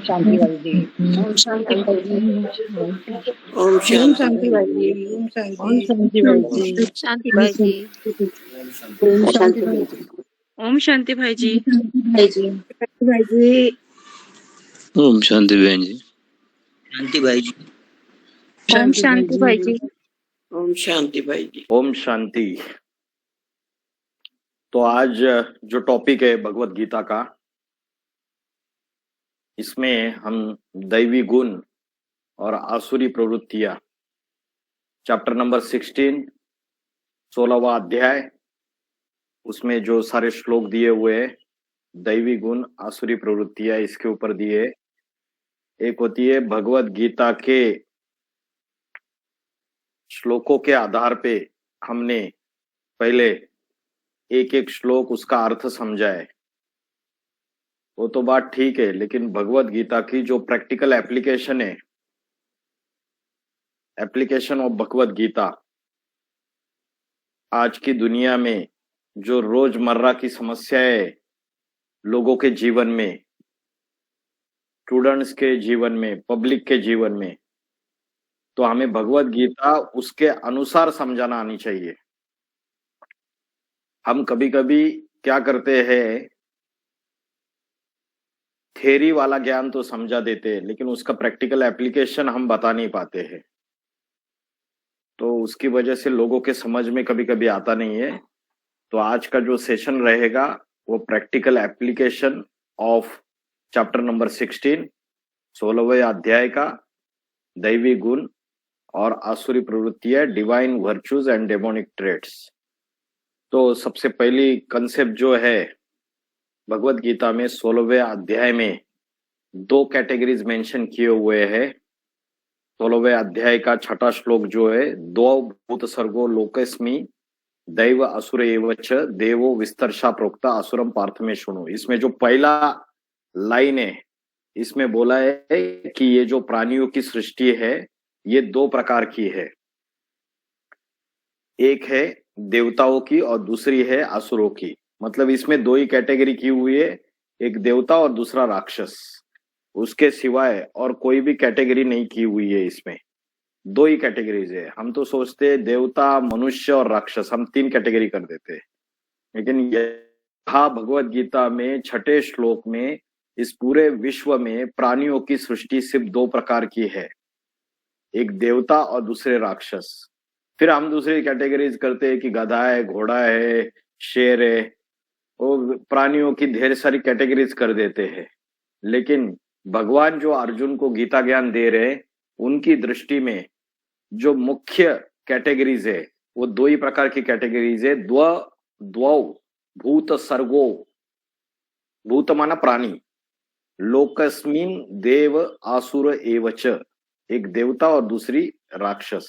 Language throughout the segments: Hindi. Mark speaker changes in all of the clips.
Speaker 1: शांति भाई जी।
Speaker 2: ओम शांति भाई जी।
Speaker 3: ओम
Speaker 2: ओम
Speaker 3: शांति
Speaker 2: शांति भाई जी।
Speaker 1: ओम
Speaker 2: ओम
Speaker 1: शांति भाई जी।
Speaker 2: शांति भाई जी।
Speaker 3: ओम शांति भाई जी।
Speaker 2: ओम शांति भाई जी।
Speaker 3: भाई जी।
Speaker 2: भाई जी।
Speaker 4: ओम शांति बहन जी।
Speaker 3: शांति भाई जी।
Speaker 2: ओम शांति भाई जी।
Speaker 3: ओम शांति भाई जी।
Speaker 5: ओम शांति। तो आज जो टॉपिक है भगवत गीता का, इसमें हम दैवी गुण और आसुरी प्रवृत्तियां, चैप्टर नंबर 16, 16वां अध्याय, उसमें जो सारे श्लोक दिए हुए हैं, दैवी गुण आसुरी प्रवृत्तियां इसके ऊपर दिए। एक होती है भगवत गीता के श्लोकों के आधार पे हमने पहले एक एक श्लोक उसका अर्थ समझा है, वो तो बात ठीक है, लेकिन भगवत गीता की जो प्रैक्टिकल एप्लीकेशन है, एप्लीकेशन ऑफ भगवत गीता, आज की दुनिया में जो रोजमर्रा की समस्याएं लोगों के जीवन में, स्टूडेंट्स के जीवन में, पब्लिक के जीवन में, तो हमें भगवत गीता उसके अनुसार समझाना आनी चाहिए। हम कभी कभी क्या करते हैं, थ्योरी वाला ज्ञान तो समझा देते हैं, लेकिन उसका प्रैक्टिकल एप्लीकेशन हम बता नहीं पाते हैं, तो उसकी वजह से लोगों के समझ में कभी कभी आता नहीं है। तो आज का जो सेशन रहेगा वो practical application of chapter number 16, 16वें अध्याय का दैवी गुण और आसुरी प्रवृत्तियां, divine virtues and demonic traits. तो सबसे पहली कंसेप्ट जो है भगवत गीता में 16वें अध्याय में दो कैटेगरीज मेंशन किए हुए हैं। 16वें अध्याय का 6वां श्लोक जो है, द्वौ भूत सर्गो लोकस्मि दैव असुर एवच देवो विस्तरशा प्रोक्ता असुरम पार्थ में सुनो। इसमें जो पहला लाइन है, इसमें बोला है कि ये जो प्राणियों की सृष्टि है ये दो प्रकार की है, एक है देवताओं की और दूसरी है असुरों की। मतलब इसमें दो ही कैटेगरी की हुई है, एक देवता और दूसरा राक्षस, उसके सिवाय और कोई भी कैटेगरी नहीं की हुई है। इसमें दो ही कैटेगरीज है। हम तो सोचते हैं देवता, मनुष्य और राक्षस, हम 3 कैटेगरी कर देते हैं, लेकिन यहाँ भगवत गीता में 6ठे श्लोक में इस पूरे विश्व में प्राणियों की सृष्टि सिर्फ 2 प्रकार की है, एक देवता और दूसरे राक्षस। फिर हम दूसरी कैटेगरीज करते हैं कि गधा है, घोड़ा है, शेर है, वो प्राणियों की ढेर सारी कैटेगरीज कर देते हैं। लेकिन भगवान जो अर्जुन को गीता ज्ञान दे रहे हैं, उनकी दृष्टि में जो मुख्य कैटेगरीज है वो 2 ही प्रकार की कैटेगरीज है। द्वौ भूत सर्गो, भूत माना प्राणी, लोकस्मिन देव आसुर एवच, एक देवता और दूसरी राक्षस,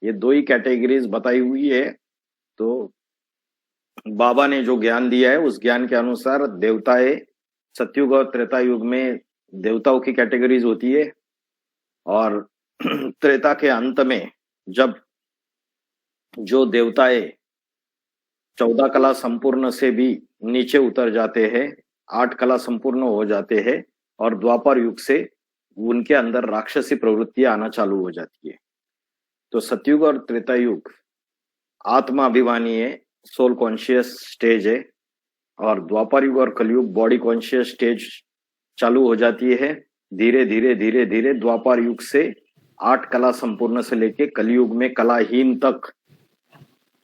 Speaker 5: ये 2 ही कैटेगरीज बताई हुई है। तो बाबा ने जो ज्ञान दिया है उस ज्ञान के अनुसार देवताएं सतयुग और त्रेता युग में देवताओं की कैटेगरीज होती है, और त्रेता के अंत में जब जो देवताएं 14 कला संपूर्ण से भी नीचे उतर जाते हैं, 8 कला संपूर्ण हो जाते हैं, और द्वापर युग से उनके अंदर राक्षसी प्रवृत्तियां आना चालू हो जाती है। तो सतयुग और त्रेता युग आत्मा अभिमानी है, सोल कॉन्शियस स्टेज है, और द्वापर युग और कलयुग बॉडी कॉन्शियस स्टेज चालू हो जाती है। धीरे धीरे धीरे धीरे द्वापर युग से 8 कला संपूर्ण से लेके कलयुग में कलाहीन तक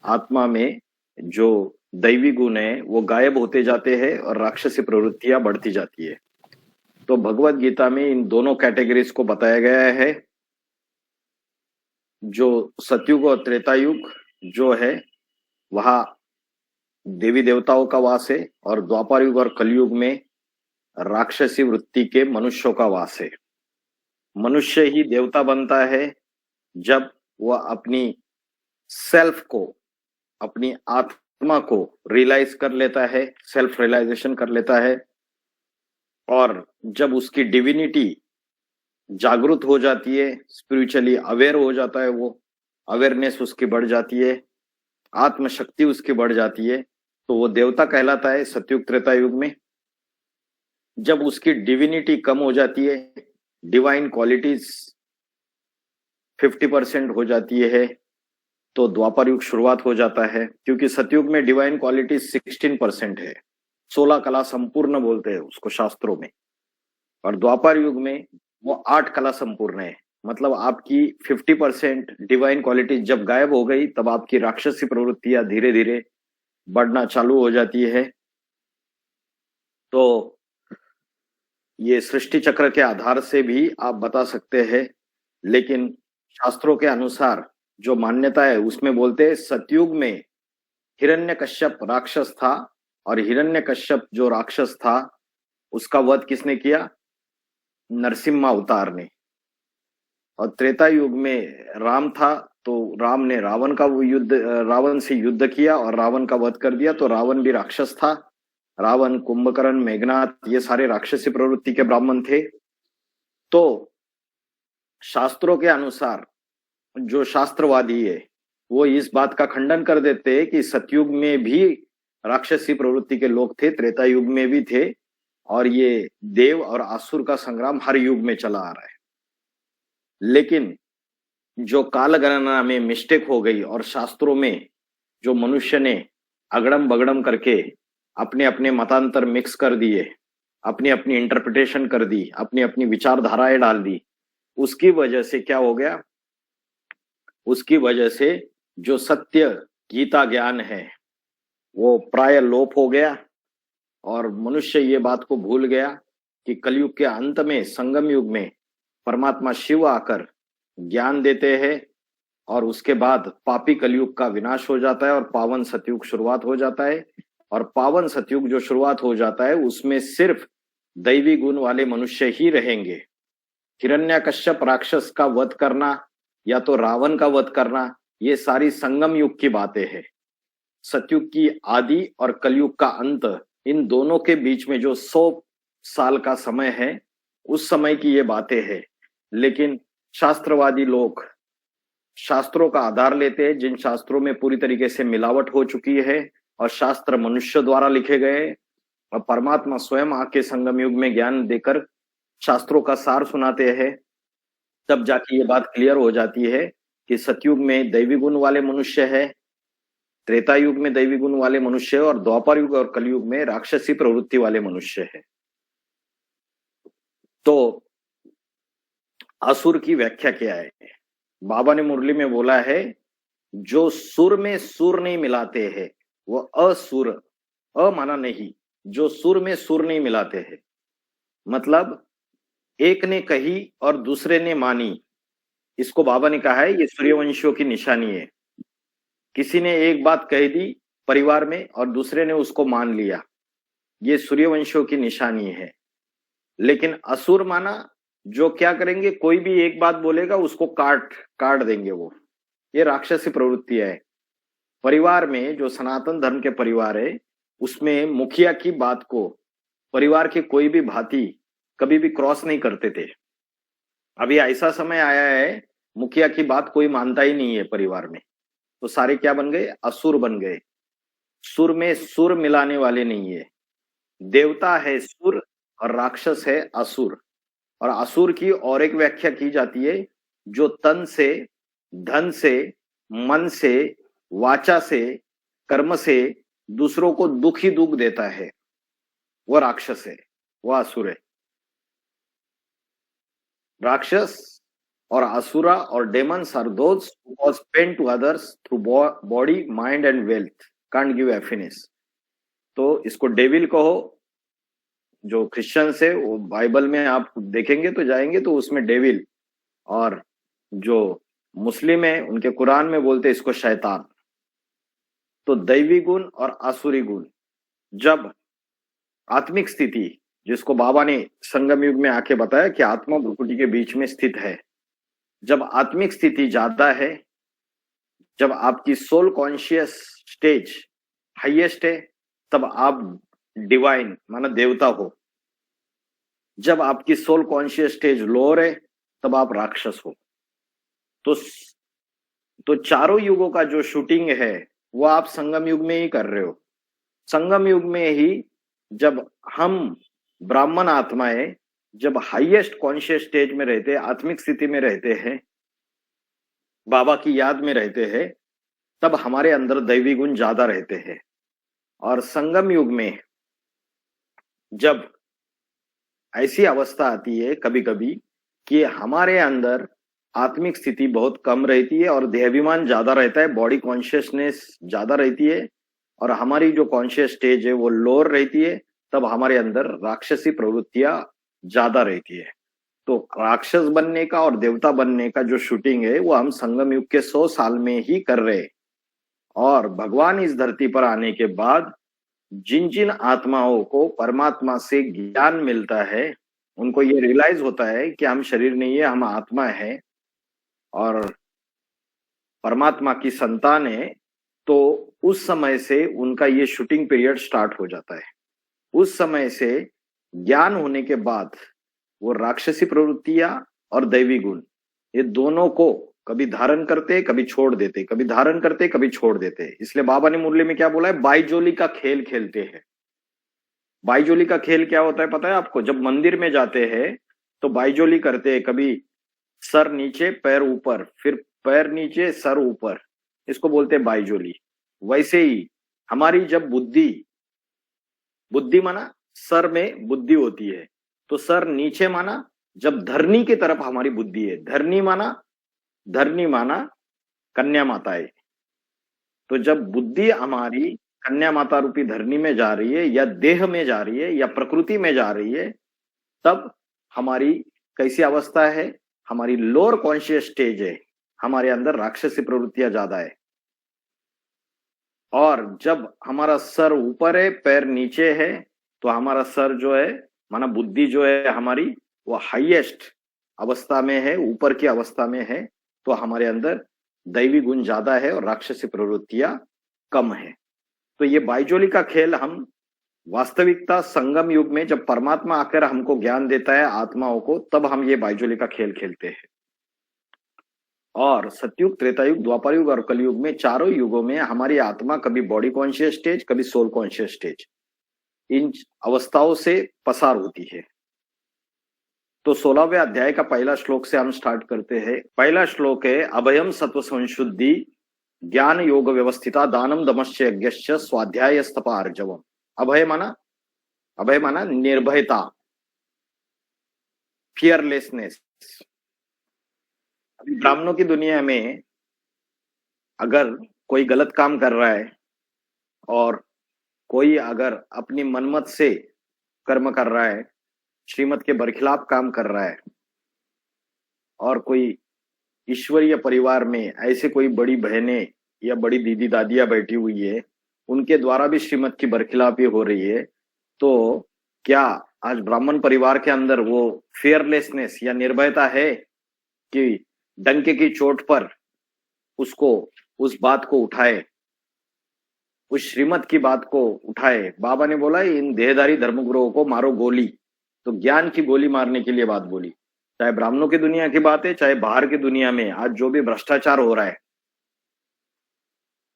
Speaker 5: आत्मा में जो दैवी गुण है वो गायब होते जाते हैं और राक्षसी प्रवृत्तियां बढ़ती जाती है। तो भगवत गीता में इन दोनों कैटेगरीज को बताया गया है। जो सतयुग और त्रेता युग जो है वहां देवी देवताओं का वास है, और द्वापर युग और कलयुग में राक्षसी वृत्ति के मनुष्यों का वास है। मनुष्य ही देवता बनता है जब वह अपनी सेल्फ को, अपनी आत्मा को रियलाइज कर लेता है, सेल्फ रियलाइजेशन कर लेता है, और जब उसकी डिविनिटी जागृत हो जाती है, स्पिरिचुअली अवेयर हो जाता है, वो अवेयरनेस उसकी बढ़ जाती है, आत्मशक्ति उसकी बढ़ जाती है, तो वो देवता कहलाता है सतयुग त्रेता युग में। जब उसकी डिविनिटी कम हो जाती है, डिवाइन क्वालिटीज 50% हो जाती है, तो द्वापर युग शुरुआत हो जाता है। क्योंकि सतयुग में डिवाइन क्वालिटीज 16% है, 16 कला संपूर्ण बोलते हैं उसको शास्त्रों में, और द्वापर युग में वो 8 कला संपूर्ण है। मतलब आपकी 50% डिवाइन क्वालिटी जब गायब हो गई, तब आपकी राक्षसी प्रवृत्तियां धीरे धीरे बढ़ना चालू हो जाती है। तो ये सृष्टि चक्र के आधार से भी आप बता सकते हैं, लेकिन शास्त्रों के अनुसार जो मान्यता है उसमें बोलते हैं सतयुग में हिरण्यकश्यप राक्षस था, और हिरण्यकश्यप जो राक्षस था उसका वध किसने किया? नरसिम्हा अवतार ने। और त्रेता युग में राम था, तो राम ने रावण से युद्ध किया और रावण का वध कर दिया। तो रावण भी राक्षस था। रावण, कुंभकर्ण, मेघनाथ, ये सारे राक्षसी प्रवृत्ति के ब्राह्मण थे। तो शास्त्रों के अनुसार जो शास्त्रवादी है वो इस बात का खंडन कर देते हैं कि सतयुग में भी राक्षसी प्रवृत्ति के लोग थे, त्रेता युग में भी थे, और ये देव और असुर का संग्राम हर युग में चला आ रहा है। लेकिन जो काल गणना में मिस्टेक हो गई और शास्त्रों में जो मनुष्य ने अगड़म बगड़म करके अपने अपने मतांतर मिक्स कर दिए, अपनी अपनी इंटरप्रिटेशन कर दी, अपनी अपनी विचारधाराएं डाल दी, उसकी वजह से क्या हो गया? उसकी वजह से जो सत्य गीता ज्ञान है वो प्राय लोप हो गया, और मनुष्य ये बात को भूल गया कि कलयुग के अंत में, संगम युग में परमात्मा शिव आकर ज्ञान देते हैं, और उसके बाद पापी कलयुग का विनाश हो जाता है और पावन सतयुग शुरुआत हो जाता है। और पावन सतयुग जो शुरुआत हो जाता है उसमें सिर्फ दैवी गुण वाले मनुष्य ही रहेंगे। हिरण्यकश्यप राक्षस का वध करना या तो रावण का वध करना, ये सारी संगम युग की बातें हैं। सतयुग की आदि और कलयुग का अंत, इन दोनों के बीच में जो 100 साल का समय है, उस समय की ये बातें हैं। लेकिन शास्त्रवादी लोग शास्त्रों का आधार लेते हैं, जिन शास्त्रों में पूरी तरीके से मिलावट हो चुकी है, और शास्त्र मनुष्य द्वारा लिखे गए, और परमात्मा स्वयं आके संगम युग में ज्ञान देकर शास्त्रों का सार सुनाते हैं। तब जाके ये बात क्लियर हो जाती है कि सतयुग में दैवी गुण वाले मनुष्य है, त्रेता युग में दैवी गुण वाले मनुष्य है, और द्वापर युग और कलयुग में राक्षसी प्रवृत्ति वाले मनुष्य है। तो असुर की व्याख्या क्या है? बाबा ने मुरली में बोला है, जो सुर में सुर नहीं मिलाते हैं वो असुर। अ माना नहीं, जो सुर में सुर नहीं मिलाते हैं, मतलब एक ने कही और दूसरे ने मानी। इसको बाबा ने कहा है ये सूर्यवंशियों की निशानी है। किसी ने एक बात कह दी परिवार में और दूसरे ने उसको मान लिया, ये सूर्यवंशियों की निशानी है। लेकिन असुर माना, जो क्या करेंगे, कोई भी एक बात बोलेगा उसको काट देंगे वो, ये राक्षसी प्रवृत्ति है। परिवार में जो सनातन धर्म के परिवार है, उसमें मुखिया की बात को परिवार के कोई भी भांति कभी भी क्रॉस नहीं करते थे। अभी ऐसा समय आया है मुखिया की बात कोई मानता ही नहीं है परिवार में, तो सारे क्या बन गए? असुर बन गए। सुर में सुर मिलाने वाले नहीं है। देवता है सुर और राक्षस है असुर। और असुर की और एक व्याख्या की जाती है, जो तन से, धन से, मन से, वाचा से, कर्म से दूसरों को दुख ही दुख देता है, वो राक्षस है, वो असुर है। राक्षस और असुरा और demons are those who cause pain to others through body, mind and wealth, can't give happiness। तो इसको डेविल कहो। जो क्रिश्चियंस है वो बाइबल में आप देखेंगे तो जाएंगे तो उसमें डेविल, और जो मुस्लिम है उनके कुरान में बोलते इसको शैतान। तो दैवी गुण और आसुरी गुण, जब आत्मिक स्थिति, जिसको बाबा ने संगम युग में आके बताया कि आत्मा भ्रुकुटी के बीच में स्थित है, जब आत्मिक स्थिति ज्यादा है, जब आपकी सोल कॉन्शियस स्टेज हाईएस्ट है, तब आप डिवाइन माना देवता हो। जब आपकी सोल कॉन्शियस स्टेज लोअर है, तब आप राक्षस हो। तो चारों युगों का जो शूटिंग है वो आप संगम युग में ही कर रहे हो। संगम युग में ही जब हम ब्राह्मण आत्माएं जब हाईएस्ट कॉन्शियस स्टेज में रहते हैं, आत्मिक स्थिति में रहते हैं, बाबा की याद में रहते हैं, तब हमारे अंदर दैवी गुण ज्यादा रहते हैं। और संगम युग में जब ऐसी अवस्था आती है कभी कभी कि हमारे अंदर आत्मिक स्थिति बहुत कम रहती है और देहाभिमान ज्यादा रहता है, बॉडी कॉन्शियसनेस ज्यादा रहती है और हमारी जो कॉन्शियस स्टेज है वो लोअर रहती है, तब हमारे अंदर राक्षसी प्रवृत्तियां ज्यादा रहती है। तो राक्षस बनने का और देवता बनने का जो शूटिंग है वो हम संगम युग के 100 साल में ही कर रहे हैं। और भगवान इस धरती पर आने के बाद जिन जिन आत्माओं को परमात्मा से ज्ञान मिलता है, उनको ये रियलाइज होता है कि हम शरीर नहीं है, हम आत्मा है और परमात्मा की संतान है, तो उस समय से उनका ये शूटिंग पीरियड स्टार्ट हो जाता है। उस समय से ज्ञान होने के बाद वो राक्षसी प्रवृत्तियां और दैवी गुण ये दोनों को कभी धारण करते, कभी छोड़ देते, कभी धारण करते, कभी छोड़ देते। इसलिए बाबा ने मुरली में क्या बोला है, बाईजोली का खेल खेलते हैं। बाईजोली का खेल क्या होता है पता है आपको? जब मंदिर में जाते हैं तो बाईजोली करते हैं, कभी सर नीचे पैर ऊपर, फिर पैर नीचे सर ऊपर, इसको बोलते हैं बाईजोली। वैसे ही हमारी जब बुद्धि माना सर में बुद्धि होती है, तो सर नीचे माना जब धरनी की तरफ हमारी बुद्धि है, धरनी माना कन्या माता है। तो जब बुद्धि हमारी कन्या माता रूपी धरनी में जा रही है या देह में जा रही है या प्रकृति में जा रही है, तब हमारी कैसी अवस्था है, हमारी लोअर कॉन्शियस स्टेज है, हमारे अंदर राक्षसी प्रवृत्तियां ज्यादा है। और जब हमारा सर ऊपर है पैर नीचे है, तो हमारा सर जो है माना बुद्धि जो है हमारी वो हाईएस्ट अवस्था में है, ऊपर की अवस्था में है, तो हमारे अंदर दैवी गुण ज्यादा है और राक्षसी प्रवृत्तियां कम है। तो ये बाईजोली का खेल हम वास्तविकता संगम युग में जब परमात्मा आकर हमको ज्ञान देता है आत्माओं को, तब हम ये बाईजोली का खेल खेलते हैं। और सतयुग, त्रेतायुग, द्वापर युग और कलयुग में, चारों युगों में हमारी आत्मा कभी बॉडी कॉन्शियस स्टेज, कभी सोल कॉन्शियस स्टेज, इन अवस्थाओं से पसार होती है। तो 16वें अध्याय का पहला श्लोक से हम स्टार्ट करते हैं। पहला श्लोक है, अभयम सत्व संशुद्धि ज्ञान योग व्यवस्थिता दानम दमश्च यज्ञश्च स्वाध्याय स्तप आर्जवम। अभय माना निर्भयता, फियरलेसनेस। अभी ब्राह्मणों की दुनिया में अगर कोई गलत काम कर रहा है और कोई अगर अपनी मनमत से कर्म कर रहा है, श्रीमत के बरखिलाफ काम कर रहा है, और कोई ईश्वरीय परिवार में ऐसे कोई बड़ी बहनें या बड़ी दीदी दादियां बैठी हुई है, उनके द्वारा भी श्रीमत की बरखिलाफी हो रही है, तो क्या आज ब्राह्मण परिवार के अंदर वो फेयरलेसनेस या निर्भयता है कि डंके की चोट पर उसको उस बात को उठाए, उस श्रीमत की बात को उठाए? बाबा ने बोला इन देहधारी धर्मगुरुओं को मारो गोली, तो ज्ञान की गोली मारने के लिए बात बोली। चाहे ब्राह्मणों की दुनिया की बात है, चाहे बाहर की दुनिया में आज जो भी भ्रष्टाचार हो रहा है,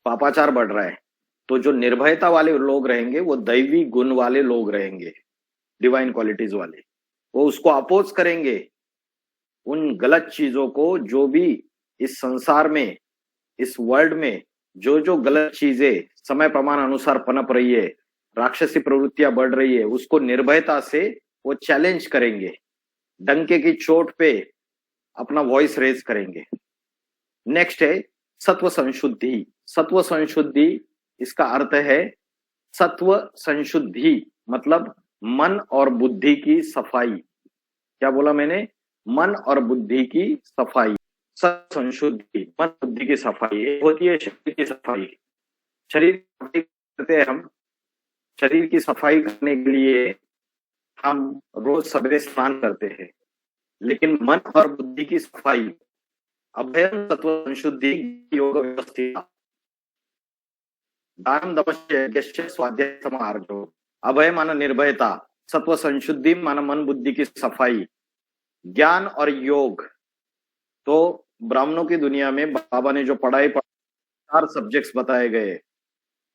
Speaker 5: पापाचार बढ़ रहा है, तो जो निर्भयता वाले लोग रहेंगे वो दैवी गुण वाले लोग रहेंगे, डिवाइन क्वालिटीज वाले, वो उसको अपोज करेंगे। उन गलत चीजों को, जो भी इस संसार में, इस वर्ल्ड में जो जो गलत चीजें समय प्रमाण अनुसार पनप रही है, राक्षसी प्रवृत्तियां बढ़ रही है, उसको निर्भयता से वो चैलेंज करेंगे, डंके की चोट पे अपना वॉइस रेज करेंगे। नेक्स्ट है सत्व संशुद्धि। सत्व संशुद्धि, इसका अर्थ है सत्व संशुद्धि मतलब मन और बुद्धि की सफाई। क्या बोला मैंने? मन और बुद्धि की सफाई। सत्व संशुद्धि, मन बुद्धि की सफाई होती है शरीर की सफाई। शरीर करते हैं हम, शरीर की सफाई करने के लिए हम रोज सवेरे स्नान करते हैं, लेकिन मन और बुद्धि की सफाई, अभयम सत्व संशुद्धि योग व्यवस्थित दानम दमश्च स्वाध्याय समार्जो। अभय माना निर्भयता, सत्व संशुद्धि माना मन बुद्धि की सफाई, ज्ञान और योग। तो ब्राह्मणों की दुनिया में बाबा ने जो पढ़ाई 4 सब्जेक्ट्स बताए गए,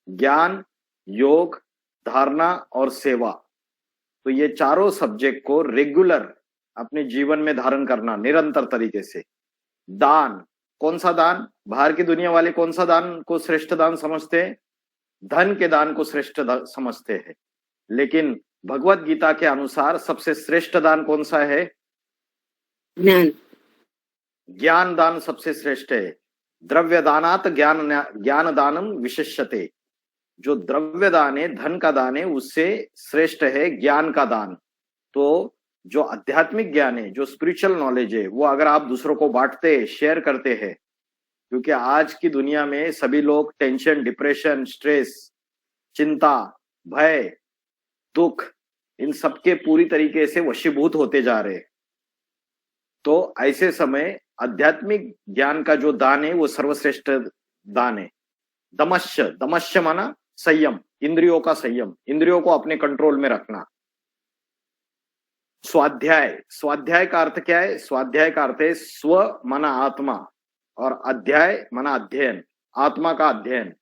Speaker 5: ज्ञान, योग, धारणा और सेवा। तो ये चारों सब्जेक्ट को रेगुलर अपने जीवन में धारण करना निरंतर तरीके से। दान, कौन सा दान? बाहर की दुनिया वाले कौन सा दान को श्रेष्ठ दान समझते हैं? धन के दान को श्रेष्ठ समझते हैं, लेकिन भगवत गीता के अनुसार सबसे श्रेष्ठ दान कौन सा है?
Speaker 3: ज्ञान।
Speaker 5: ज्ञान दान सबसे श्रेष्ठ है। द्रव्य दानात ज्ञान दानम विशिष्यते। जो द्रव्य दान है, धन का दान है, उससे श्रेष्ठ है ज्ञान का दान। तो जो आध्यात्मिक ज्ञान है, जो स्पिरिचुअल नॉलेज है, वो अगर आप दूसरों को बांटते, शेयर करते हैं, क्योंकि आज की दुनिया में सभी लोग टेंशन, डिप्रेशन, स्ट्रेस, चिंता, भय, दुख, इन सबके पूरी तरीके से वशीभूत होते जा रहे हैं। तो ऐसे समय आध्यात्मिक ज्ञान का जो दान है वो सर्वश्रेष्ठ दान है। दमश्य, दमश्य माना संयम, इंद्रियों का संयम, इंद्रियों को अपने कंट्रोल में रखना। स्वाध्याय, स्वाध्याय का अर्थ क्या है? स्वाध्याय का अर्थ है स्व माना आत्मा, और अध्याय माना अध्ययन, आत्मा का अध्ययन।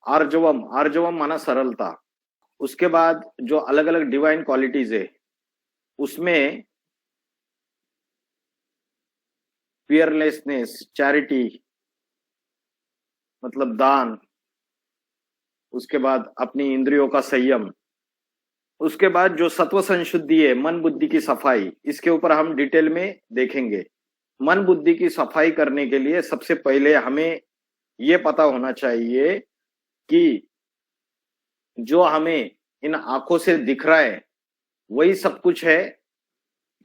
Speaker 5: आर्जवम, आर्जवम माना सरलता। उसके बाद जो अलग अलग डिवाइन क्वालिटीज है, उसमें फियरलेसनेस, चैरिटी मतलब दान, उसके बाद अपनी इंद्रियों का संयम, उसके बाद जो सत्व संशुद्धि है, मन बुद्धि की सफाई, इसके ऊपर हम डिटेल में देखेंगे। मन बुद्धि की सफाई करने के लिए सबसे पहले हमें ये पता होना चाहिए कि जो हमें इन आंखों से दिख रहा है वही सब कुछ है,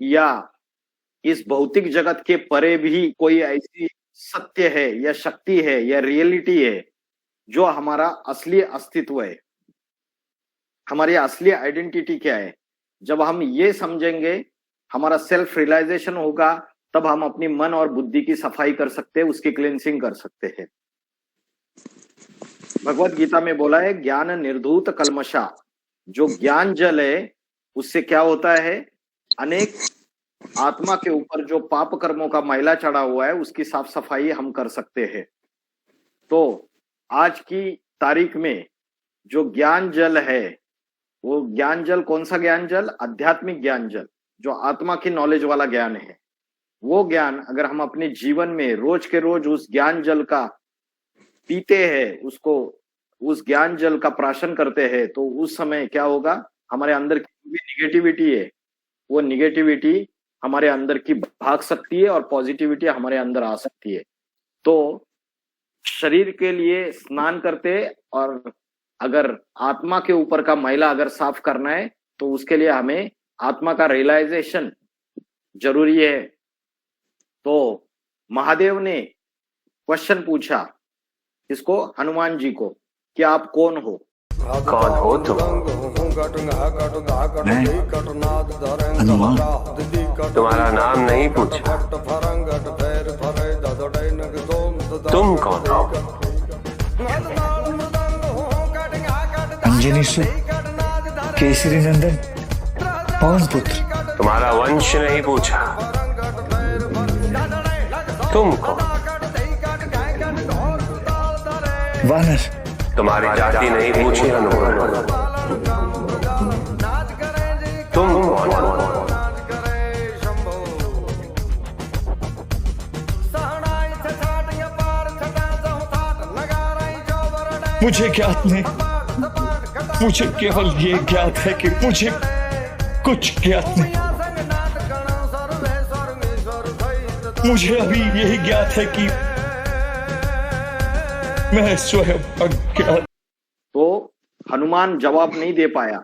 Speaker 5: या इस भौतिक जगत के परे भी कोई ऐसी सत्य है या शक्ति है या रियलिटी है जो हमारा असली अस्तित्व है, हमारी असली आइडेंटिटी क्या है। जब हम ये समझेंगे, हमारा सेल्फ रियलाइजेशन होगा, तब हम अपनी मन और बुद्धि की सफाई कर सकते हैं, उसकी क्लींसिंग कर सकते हैं। भगवत गीता में बोला है ज्ञान निर्धूत कल्मषा। जो ज्ञान जल है उससे क्या होता है? अनेक आत्मा के ऊपर जो पाप कर्मों का मैला चढ़ा हुआ है उसकी साफ सफाई हम कर सकते हैं। तो आज की तारीख में जो ज्ञान जल है, वो ज्ञान जल कौन सा ज्ञान जल? आध्यात्मिक ज्ञान जल, जो आत्मा की नॉलेज वाला ज्ञान है। वो ज्ञान अगर हम अपने जीवन में रोज के रोज उस ज्ञान जल का पीते हैं, उसको उस ज्ञान जल का प्राशन करते हैं, तो उस समय क्या होगा? हमारे अंदर की भी निगेटिविटी है, वो निगेटिविटी हमारे अंदर की भाग सकती है और पॉजिटिविटी हमारे अंदर आ सकती है। तो शरीर के लिए स्नान करते, और अगर आत्मा के ऊपर का मैला अगर साफ करना है तो उसके लिए हमें आत्मा का रियलाइजेशन जरूरी है। तो महादेव ने क्वेश्चन पूछा इसको, हनुमान जी को, कि आप कौन हो?
Speaker 1: कौन हो तुम?
Speaker 6: मैं हनुमान।
Speaker 1: तुम्हारा नाम नहीं पूछा, तुम कौन हो?
Speaker 6: अंजनी सुत, केसरी नंदन, पवन पुत्र।
Speaker 1: तुम्हारा वंश नहीं पूछा, तुम कौन?
Speaker 6: वानर।
Speaker 1: तुम्हारी जाति नहीं पूछी हनुमान, तुम कौन हो?
Speaker 6: मुझे ज्ञात नहीं, मुझे केवल ये ज्ञात है कि मुझे कुछ ज्ञात नहीं। मुझे अभी यही ज्ञात है कि मैं स्वयं अज्ञात।
Speaker 5: तो हनुमान जवाब नहीं दे पाया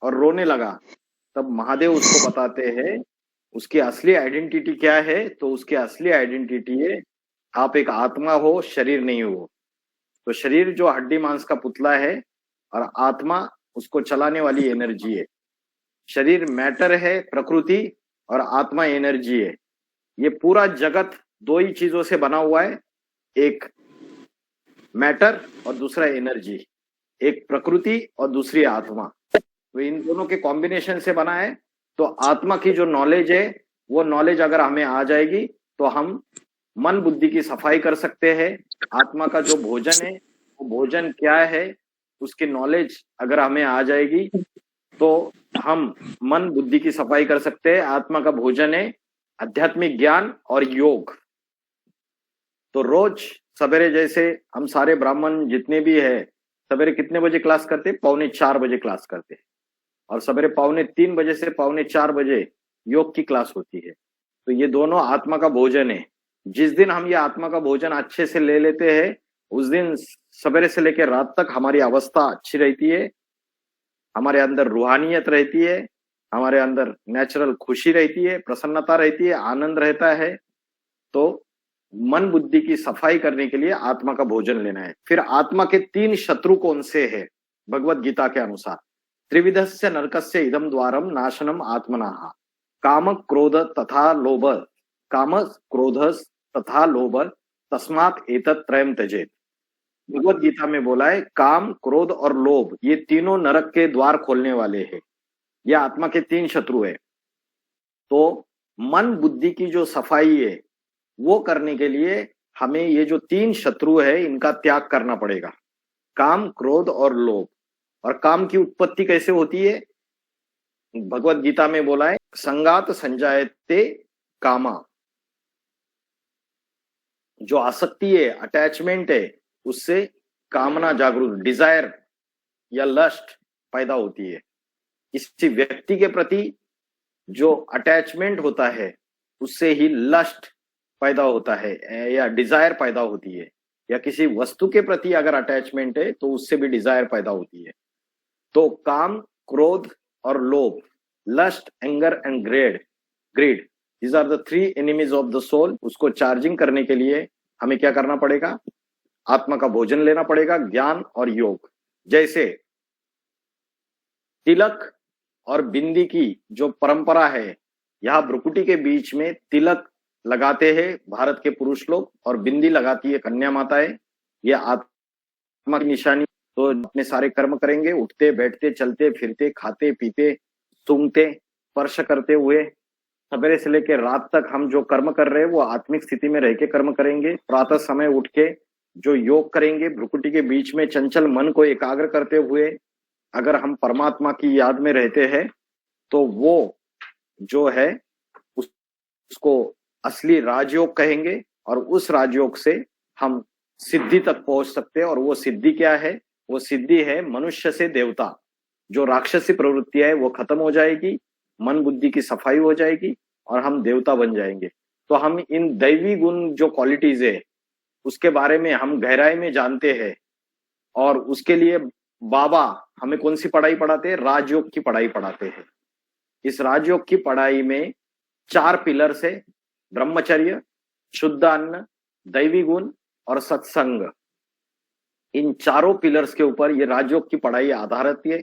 Speaker 5: और रोने लगा। तब महादेव उसको बताते हैं उसकी असली आइडेंटिटी क्या है। तो उसकी असली आइडेंटिटी है, आप एक आत्मा हो, शरीर नहीं हो। तो शरीर जो हड्डी मांस का पुतला है और आत्मा उसको चलाने वाली एनर्जी है। शरीर मैटर है, प्रकृति, और आत्मा एनर्जी है। ये पूरा जगत दो ही चीजों से बना हुआ है, एक मैटर और दूसरा एनर्जी, एक प्रकृति और दूसरी आत्मा। तो इन दोनों के कॉम्बिनेशन से बना है। तो आत्मा की जो नॉलेज है, वो नॉलेज अगर हमें आ जाएगी तो हम मन बुद्धि की सफाई कर सकते हैं। आत्मा का जो भोजन है, वो भोजन क्या है, उसकी नॉलेज अगर हमें आ जाएगी तो हम मन बुद्धि की सफाई कर सकते हैं। आत्मा का भोजन है आध्यात्मिक ज्ञान और योग। तो रोज सवेरे, जैसे हम सारे ब्राह्मण जितने भी है, सवेरे कितने बजे क्लास करते हैं? 3:45 बजे क्लास करते हैं, और सवेरे 2:45 बजे से 3:45 बजे योग की क्लास होती है। तो ये दोनों आत्मा का भोजन है। जिस दिन हम ये आत्मा का भोजन अच्छे से ले लेते हैं, उस दिन सवेरे से लेकर रात तक हमारी अवस्था अच्छी रहती है, हमारे अंदर रूहानियत रहती है, हमारे अंदर नेचुरल खुशी रहती है, प्रसन्नता रहती है, आनंद रहता है। तो मन बुद्धि की सफाई करने के लिए आत्मा का भोजन लेना है। फिर आत्मा के 3 शत्रु कौन से है? भगवत गीता के अनुसार त्रिविधस्य नरकस्य इदम द्वारम नाशनम आत्मनाः काम क्रोध तथा लोभ, काम क्रोध तथा लोभ तस्मात् एतत् त्रयम् त्यजेत्। भगवत गीता में बोला है काम, क्रोध और लोभ ये तीनों नरक के द्वार खोलने वाले हैं। ये आत्मा के 3 शत्रु है। तो मन बुद्धि की जो सफाई है वो करने के लिए हमें ये जो 3 शत्रु है इनका त्याग करना पड़ेगा, काम, क्रोध और लोभ। और काम की उत्पत्ति कैसे होती है? भगवत गीता में बोला है संगात संजायते कामा। जो आसक्ति है, अटैचमेंट है, उससे कामना जागृत, डिजायर या लस्ट पैदा होती है। किसी व्यक्ति के प्रति जो अटैचमेंट होता है उससे ही लस्ट पैदा होता है या डिजायर पैदा होती है, या किसी वस्तु के प्रति अगर अटैचमेंट है तो उससे भी डिजायर पैदा होती है। तो काम, क्रोध और लोभ, lust, anger and greed, these are the 3 enemies of the soul। उसको चार्जिंग करने के लिए हमें क्या करना पड़ेगा? आत्मा का भोजन लेना पड़ेगा, ज्ञान और योग। जैसे तिलक और बिंदी की जो परंपरा है, यहाँ भ्रुकुटी के बीच में तिलक लगाते हैं भारत के पुरुष लोग और बिंदी लगाती है कन्या माताएं। ये आत्मा की निशानी। तो अपने सारे कर्म करेंगे, उठते बैठते चलते फिरते खाते पीते सूंघते स्पर्श करते हुए सवेरे से लेकर रात तक हम जो कर्म कर रहे हैं वो आत्मिक स्थिति में रह के कर्म करेंगे। प्रातः समय उठ के जो योग करेंगे, भ्रुकुटी के बीच में चंचल मन को एकाग्र करते हुए अगर हम परमात्मा की याद में रहते हैं तो वो जो है उसको असली राजयोग कहेंगे, और उस राजयोग से हम सिद्धि तक पहुंच सकते हैं। और वो सिद्धि क्या है? वो सिद्धि है मनुष्य से देवता। जो राक्षसी प्रवृत्तियां है वो खत्म हो जाएगी, मन बुद्धि की सफाई हो जाएगी और हम देवता बन जाएंगे। तो हम इन दैवी गुण जो क्वालिटीज है उसके बारे में हम गहराई में जानते हैं, और उसके लिए बाबा हमें कौन सी पढ़ाई पढ़ाते हैं? राजयोग की पढ़ाई पढ़ाते हैं। इस राजयोग की पढ़ाई में 4 पिलर से ब्रह्मचर्य, शुद्ध अन्न, दैवी गुण और सत्संग, इन चारों पिलर्स के ऊपर ये राजयोग की पढ़ाई आधारित है।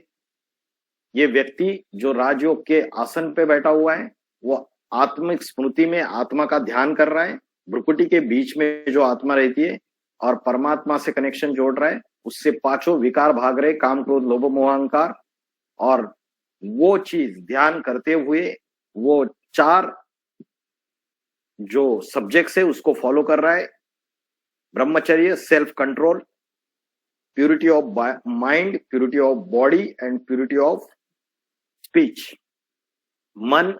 Speaker 5: ये व्यक्ति जो राजयोग के आसन पे बैठा हुआ है वो आत्मिक स्मृति में आत्मा का ध्यान कर रहा है, भ्रुकुटी के बीच में जो आत्मा रहती है और परमात्मा से कनेक्शन जोड़ रहा है, उससे 5 विकार भाग रहे, काम, क्रोध, लोभ, मोह, अहंकार। और वो चीज ध्यान करते हुए वो 4 जो सब्जेक्ट्स है उसको फॉलो कर रहा है। ब्रह्मचर्य, self control, purity of mind, purity of body and purity of speech. मन,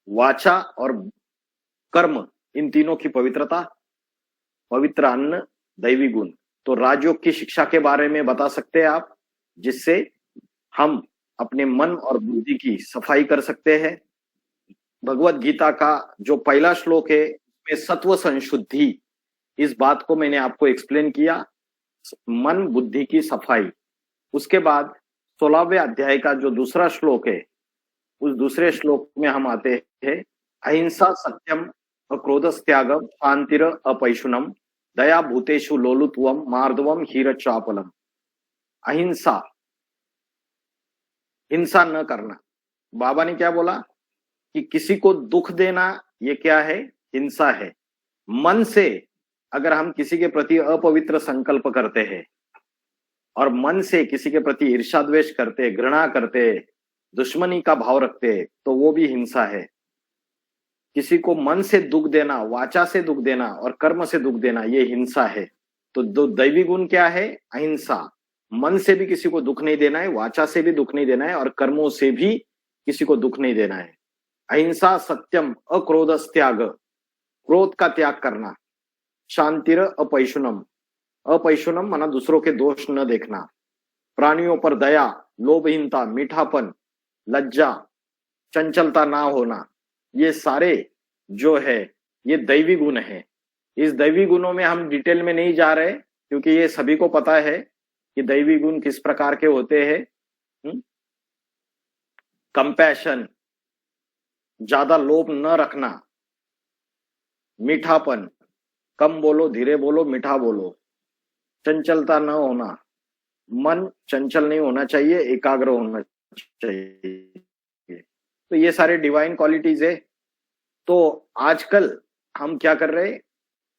Speaker 5: वाचा और कर्म, इन तीनों की पवित्रता, पवित्र अन्न, दैवी गुण। तो राजयोग की शिक्षा के बारे में बता सकते हैं आप, जिससे हम अपने मन और बुद्धि की सफाई कर सकते हैं। भगवत गीता का जो पहला श्लोक है उसमें सत्व संशुद्धि, इस बात को मैंने आपको एक्सप्लेन किया, मन बुद्धि की सफाई। उसके बाद 16वें अध्याय का जो दूसरा श्लोक है, उस दूसरे श्लोक में हम आते हैं अहिंसा, सत्यम, अक्रोधस्त्यागम, शांतिर, अपैशुनम, दया भूतेषु लोलुत्वम, मार्दवम, हीरचापलम। अहिंसा, हिंसा न करना। बाबा ने क्या बोला कि किसी को दुख देना ये क्या है? हिंसा है। मन से अगर हम किसी के प्रति अपवित्र संकल्प करते हैं और मन से किसी के प्रति ईर्ष्या द्वेष करते, घृणा करते, दुश्मनी का भाव रखते, तो वो भी हिंसा है। किसी को मन से दुख देना, वाचा से दुख देना और कर्म से दुख देना, ये हिंसा है। तो दो दैवी गुण क्या है? अहिंसा। मन से भी किसी को दुख नहीं देना है, वाचा से भी दुख नहीं देना है और कर्मों से भी किसी को दुख नहीं देना है। अहिंसा, सत्यम, अक्रोधस त्याग, क्रोध का त्याग करना, शांतिर अपैशुनम, अपैशुनम माना दूसरों के दोष न देखना, प्राणियों पर दया, लोभहीनता, मीठापन, लज्जा, चंचलता ना होना, ये सारे जो है ये दैवी गुण है। इस दैवी गुणों में हम डिटेल में नहीं जा रहे क्योंकि ये सभी को पता है कि दैवी गुण किस प्रकार के होते हैं। कंपैशन, ज्यादा लोभ न रखना, मीठापन, कम बोलो, धीरे बोलो, मीठा बोलो, चंचलता न होना, मन चंचल नहीं होना चाहिए, एकाग्र होना चाहिए। तो ये सारे डिवाइन क्वालिटीज है। तो आजकल हम क्या कर रहे हैं,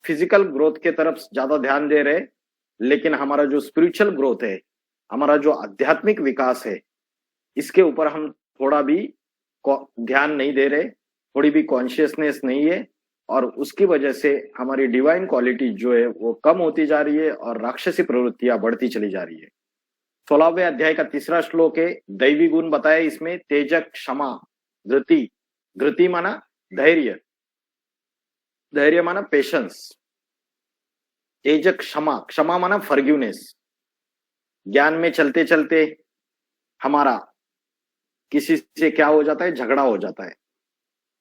Speaker 5: फिजिकल ग्रोथ के तरफ ज्यादा ध्यान दे रहे, लेकिन हमारा जो स्पिरिचुअल ग्रोथ है, हमारा जो आध्यात्मिक विकास है, इसके ऊपर हम थोड़ा भी ध्यान नहीं दे रहे, थोड़ी भी कॉन्शियसनेस नहीं है और उसकी वजह से हमारी डिवाइन क्वालिटी जो है वो कम होती जा रही है और राक्षसी प्रवृत्तियां बढ़ती चली जा रही है। 16वें अध्याय का 3रा श्लोक है, दैवी गुण बताया इसमें, तेजक, क्षमा, धृति, धृति माना धैर्य, धैर्य माना पेशेंस, तेजक, क्षमा, क्षमा माना फॉरगिवनेस। ज्ञान में चलते चलते हमारा किसी से क्या हो जाता है, झगड़ा हो जाता है,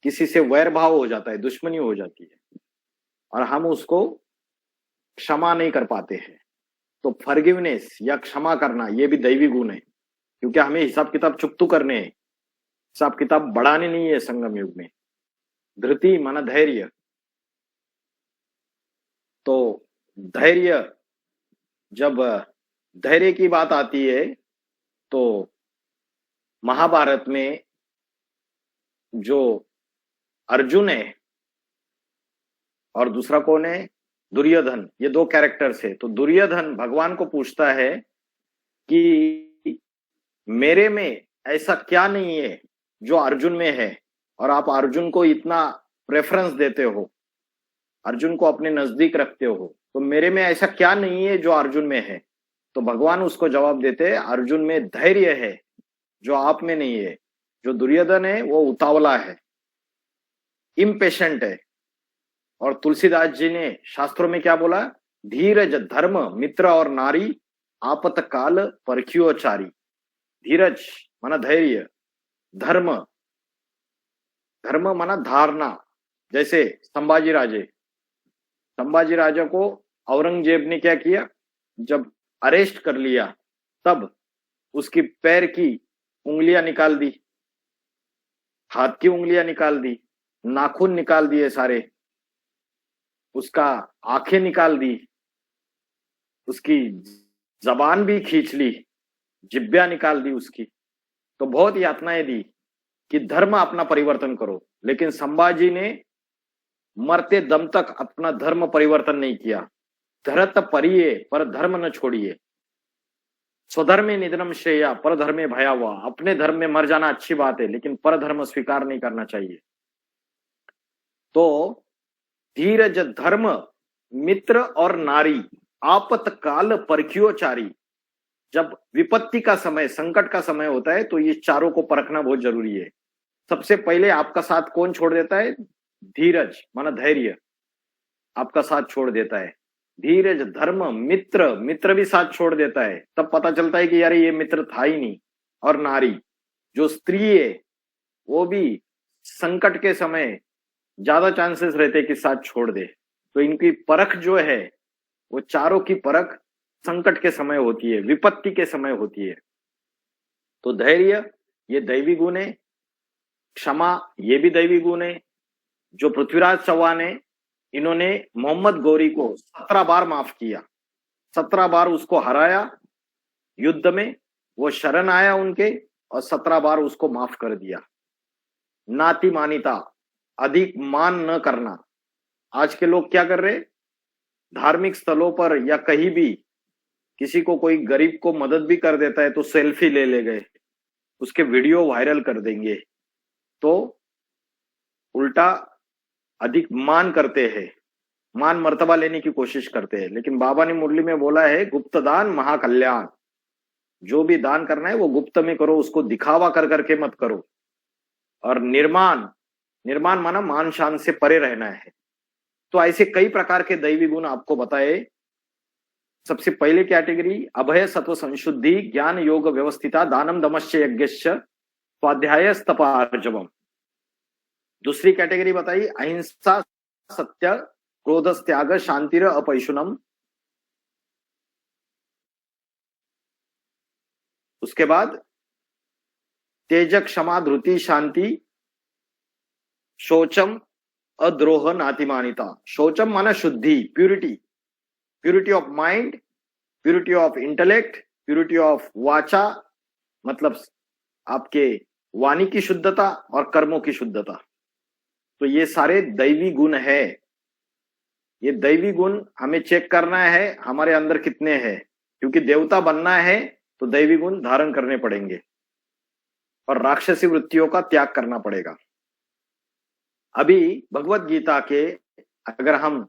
Speaker 5: किसी से वैर भाव हो जाता है, दुश्मनी हो जाती है और हम उसको क्षमा नहीं कर पाते हैं। तो फॉरगिवनेस या क्षमा करना ये भी दैवी गुण है, क्योंकि हमें हिसाब किताब चुकतू करने हैं, हिसाब किताब बढ़ाने नहीं है संगम युग में। धृति माना धैर्य, तो धैर्य, जब धैर्य की बात आती है तो महाभारत में जो अर्जुन है और दूसरा कौन है, दुर्योधन, ये 2 कैरेक्टर्स है। तो दुर्योधन भगवान को पूछता है कि मेरे में ऐसा क्या नहीं है जो अर्जुन में है, और आप अर्जुन को इतना प्रेफरेंस देते हो, अर्जुन को अपने नजदीक रखते हो, तो मेरे में ऐसा क्या नहीं है जो अर्जुन में है। तो भगवान उसको जवाब देते हैं, अर्जुन में धैर्य है जो आप में नहीं है। जो दुर्योधन है वो उतावला है, इम्पेशेंट है। और तुलसीदास जी ने शास्त्रों में क्या बोला, धीरज, धर्म, मित्र और नारी, आपतकाल परखियोचारी। धीरज माना धैर्य, धर्म, धर्म माना धारणा। जैसे संभाजी राजा को औरंगजेब ने क्या किया, जब अरेस्ट कर लिया तब उसकी पैर की उंगलियां निकाल दी, हाथ की उंगलियां निकाल दी, नाखून निकाल दिए सारे, उसका आंखें निकाल दी, उसकी जबान भी खींच ली, जिब्बियां निकाल दी उसकी। तो बहुत यातनाएं दी कि धर्म अपना परिवर्तन करो, लेकिन संभाजी ने मरते दम तक अपना धर्म परिवर्तन नहीं किया। धरत परिये पर धर्म न छोड़िए, स्वधर्मे निधनम श्रेया पर धर्मे भयावह। अपने धर्म में मर जाना अच्छी बात है, लेकिन पर धर्म स्वीकार नहीं करना चाहिए। तो धीरज, धर्म, मित्र और नारी, आपतकाल परखियोचारी। जब विपत्ति का समय, संकट का समय होता है तो ये चारों को परखना बहुत जरूरी है। सबसे पहले आपका साथ कौन छोड़ देता है, धीरज माना धैर्य, आपका साथ छोड़ देता है। धीरज, धर्म, मित्र, मित्र भी साथ छोड़ देता है, तब पता चलता है कि यार ये मित्र था ही नहीं। और नारी, जो स्त्री है, वो भी संकट के समय ज्यादा चांसेस रहते हैं कि साथ छोड़ दे। तो इनकी परख जो है वो चारों की परख संकट के समय होती है, विपत्ति के समय होती है। तो धैर्य ये दैवी गुण है, क्षमा ये भी दैवी गुण है। जो पृथ्वीराज चौहान है, इन्होंने मोहम्मद गौरी को 17 बार माफ किया, 17 बार उसको हराया युद्ध में, वो शरण आया उनके और 17 बार उसको माफ कर दिया। नाती मानिता, अधिक मान न करना। आज के लोग क्या कर रहे, धार्मिक स्थलों पर या कहीं भी किसी को, कोई गरीब को मदद भी कर देता है तो सेल्फी ले गए, उसके वीडियो वायरल कर देंगे, तो उल्टा अधिक मान करते हैं, मान मर्तबा लेने की कोशिश करते हैं। लेकिन बाबा ने मुरली में बोला है, गुप्तदान महाकल्याण। जो भी दान करना है वो गुप्त में करो, उसको दिखावा कर करके मत करो। और निर्माण, निर्माण माना मान शान से परे रहना है। तो ऐसे कई प्रकार के दैवी गुण आपको बताए। सबसे पहले कैटेगरी अभय सत्व संशुद्धि ज्ञान योग व्यवस्थिता दानम दमश्च यज्ञश्च स्वाध्याय तपार्जवम। दूसरी कैटेगरी बताई अहिंसा सत्य क्रोध त्याग शांतिर अपैशुनम। उसके बाद तेज क्षमा धृति शांति शौचम अद्रोह नातिमानिता। शौचम माना शुद्धि, purity, purity of mind, purity of intellect, purity of वाचा मतलब आपके वाणी की शुद्धता और कर्मों की शुद्धता। तो ये सारे दैवी गुण है। ये दैवी गुण हमें चेक करना है हमारे अंदर कितने हैं, क्योंकि देवता बनना है तो दैवी गुण धारण करने पड़ेंगे और राक्षसी वृत्तियों का त्याग करना पड़ेगा। अभी भगवत गीता के अगर हम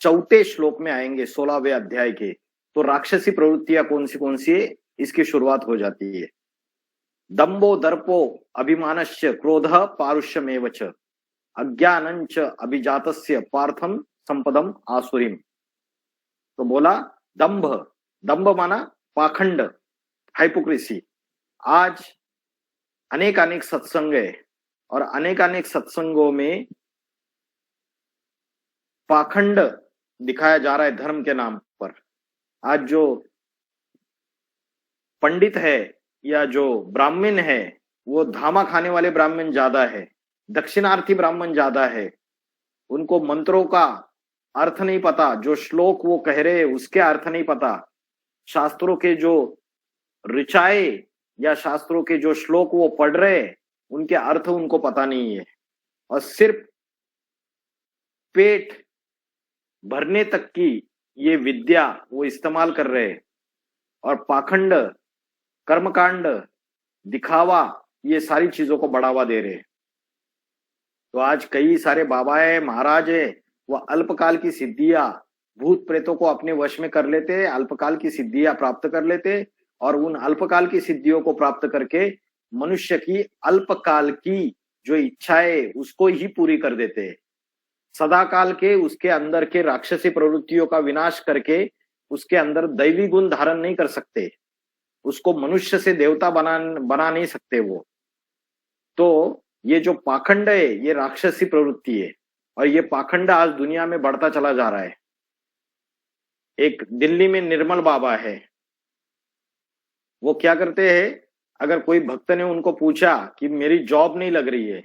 Speaker 5: चौथे श्लोक में आएंगे 16वें अध्याय के, तो राक्षसी प्रवृत्तियां कौन सी है इसकी शुरुआत हो जाती है। दंभो दर्पो अभिमानश्च क्रोध पारुष्यमेव च अज्ञानंच अभिजातस्य पार्थम संपदम आसुरीम। तो बोला दंभ, दंभ माना पाखंड, हाइपोक्रेसी। आज अनेक सत्संग है और अनेक सत्संगों में पाखंड दिखाया जा रहा है धर्म के नाम पर। आज जो पंडित है या जो ब्राह्मण है वो धामा खाने वाले ब्राह्मण ज्यादा है, दक्षिणार्थी ब्राह्मण ज्यादा है। उनको मंत्रों का अर्थ नहीं पता, जो श्लोक वो कह रहे उसके अर्थ नहीं पता, शास्त्रों के जो ऋचाए या शास्त्रों के जो श्लोक वो पढ़ रहे उनके अर्थ उनको पता नहीं है, और सिर्फ पेट भरने तक की ये विद्या वो इस्तेमाल कर रहे हैं। और पाखंड, कर्मकांड, दिखावा, ये सारी चीजों को बढ़ावा दे रहे हैं। तो आज कई सारे बाबा है, महाराज है, वह अल्पकाल की सिद्धियां भूत प्रेतों को अपने वश में कर लेते, अल्पकाल की सिद्धियां प्राप्त कर लेते और उन अल्पकाल की सिद्धियों को प्राप्त करके मनुष्य की अल्पकाल की जो इच्छाएं उसको ही पूरी कर देते। सदा काल के उसके अंदर के राक्षसी प्रवृत्तियों का विनाश करके उसके अंदर दैवी गुण धारण नहीं कर सकते, उसको मनुष्य से देवता बना नहीं सकते वो। तो ये जो पाखंड है ये राक्षसी प्रवृत्ति है, और ये पाखंड आज दुनिया में बढ़ता चला जा रहा है। एक दिल्ली में निर्मल बाबा है, वो क्या करते हैं, अगर कोई भक्त ने उनको पूछा कि मेरी जॉब नहीं लग रही है,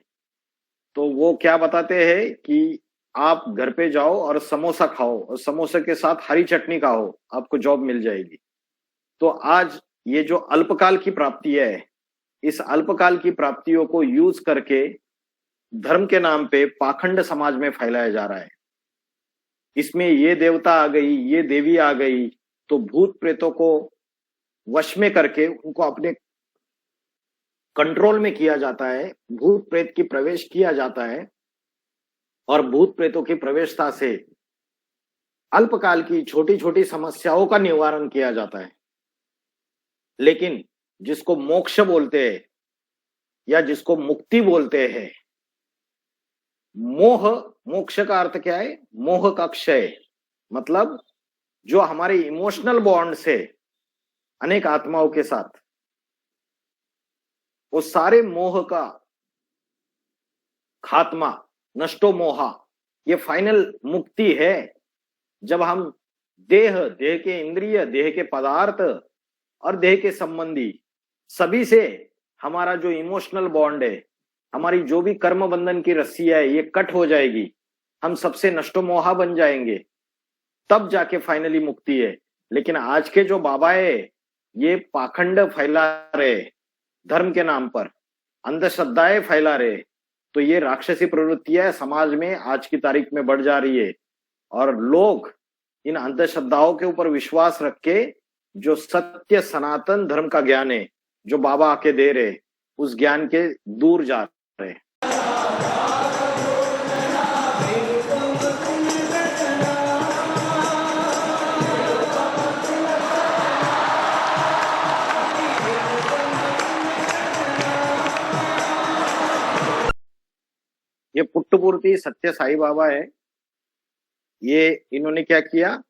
Speaker 5: तो वो क्या बताते हैं कि आप घर पे जाओ और समोसा खाओ और समोसे के साथ हरी चटनी खाओ, आपको जॉब मिल जाएगी। तो आज ये जो अल्पकाल की प्राप्ति है, इस अल्पकाल की प्राप्तियों को यूज करके धर्म के नाम पे पाखंड समाज में फैलाया जा रहा है। इसमें ये देवता आ गई, ये देवी आ गई, तो भूत प्रेतों को वश में करके उनको अपने कंट्रोल में किया जाता है, भूत प्रेत की प्रवेश किया जाता है, और भूत प्रेतों की प्रवेशता से अल्पकाल की छोटी छोटी समस्याओं का निवारण किया जाता है। लेकिन जिसको मोक्ष बोलते हैं या जिसको मुक्ति बोलते हैं, मोह, मोक्ष का अर्थ क्या है, मोह का क्षय, मतलब जो हमारे इमोशनल बॉन्ड से अनेक आत्माओं के साथ, वो सारे मोह का खात्मा, नष्टो मोहा, ये फाइनल मुक्ति है। जब हम देह के इंद्रिय, देह के पदार्थ और देह के संबंधी सभी से हमारा जो इमोशनल बॉन्ड है, हमारी जो भी कर्म बंधन की रस्सी है, ये कट हो जाएगी, हम सबसे नष्टो मोहा बन जाएंगे, तब जाके फाइनली मुक्ति है। लेकिन आज के जो बाबा है ये पाखंड फैला रहे, धर्म के नाम पर अंधश्रद्धाएं फैला रहे, तो ये राक्षसी प्रवृत्तियां समाज में आज की तारीख में बढ़ जा रही है। और लोग इन अंधश्रद्धाओं के ऊपर विश्वास रख के जो सत्य सनातन धर्म का ज्ञान है जो बाबा आके दे रहे, उस ज्ञान के दूर जा रहे। विष्णुपूर्ति सत्य साई बाबा है, ये इन्होंने क्या किया,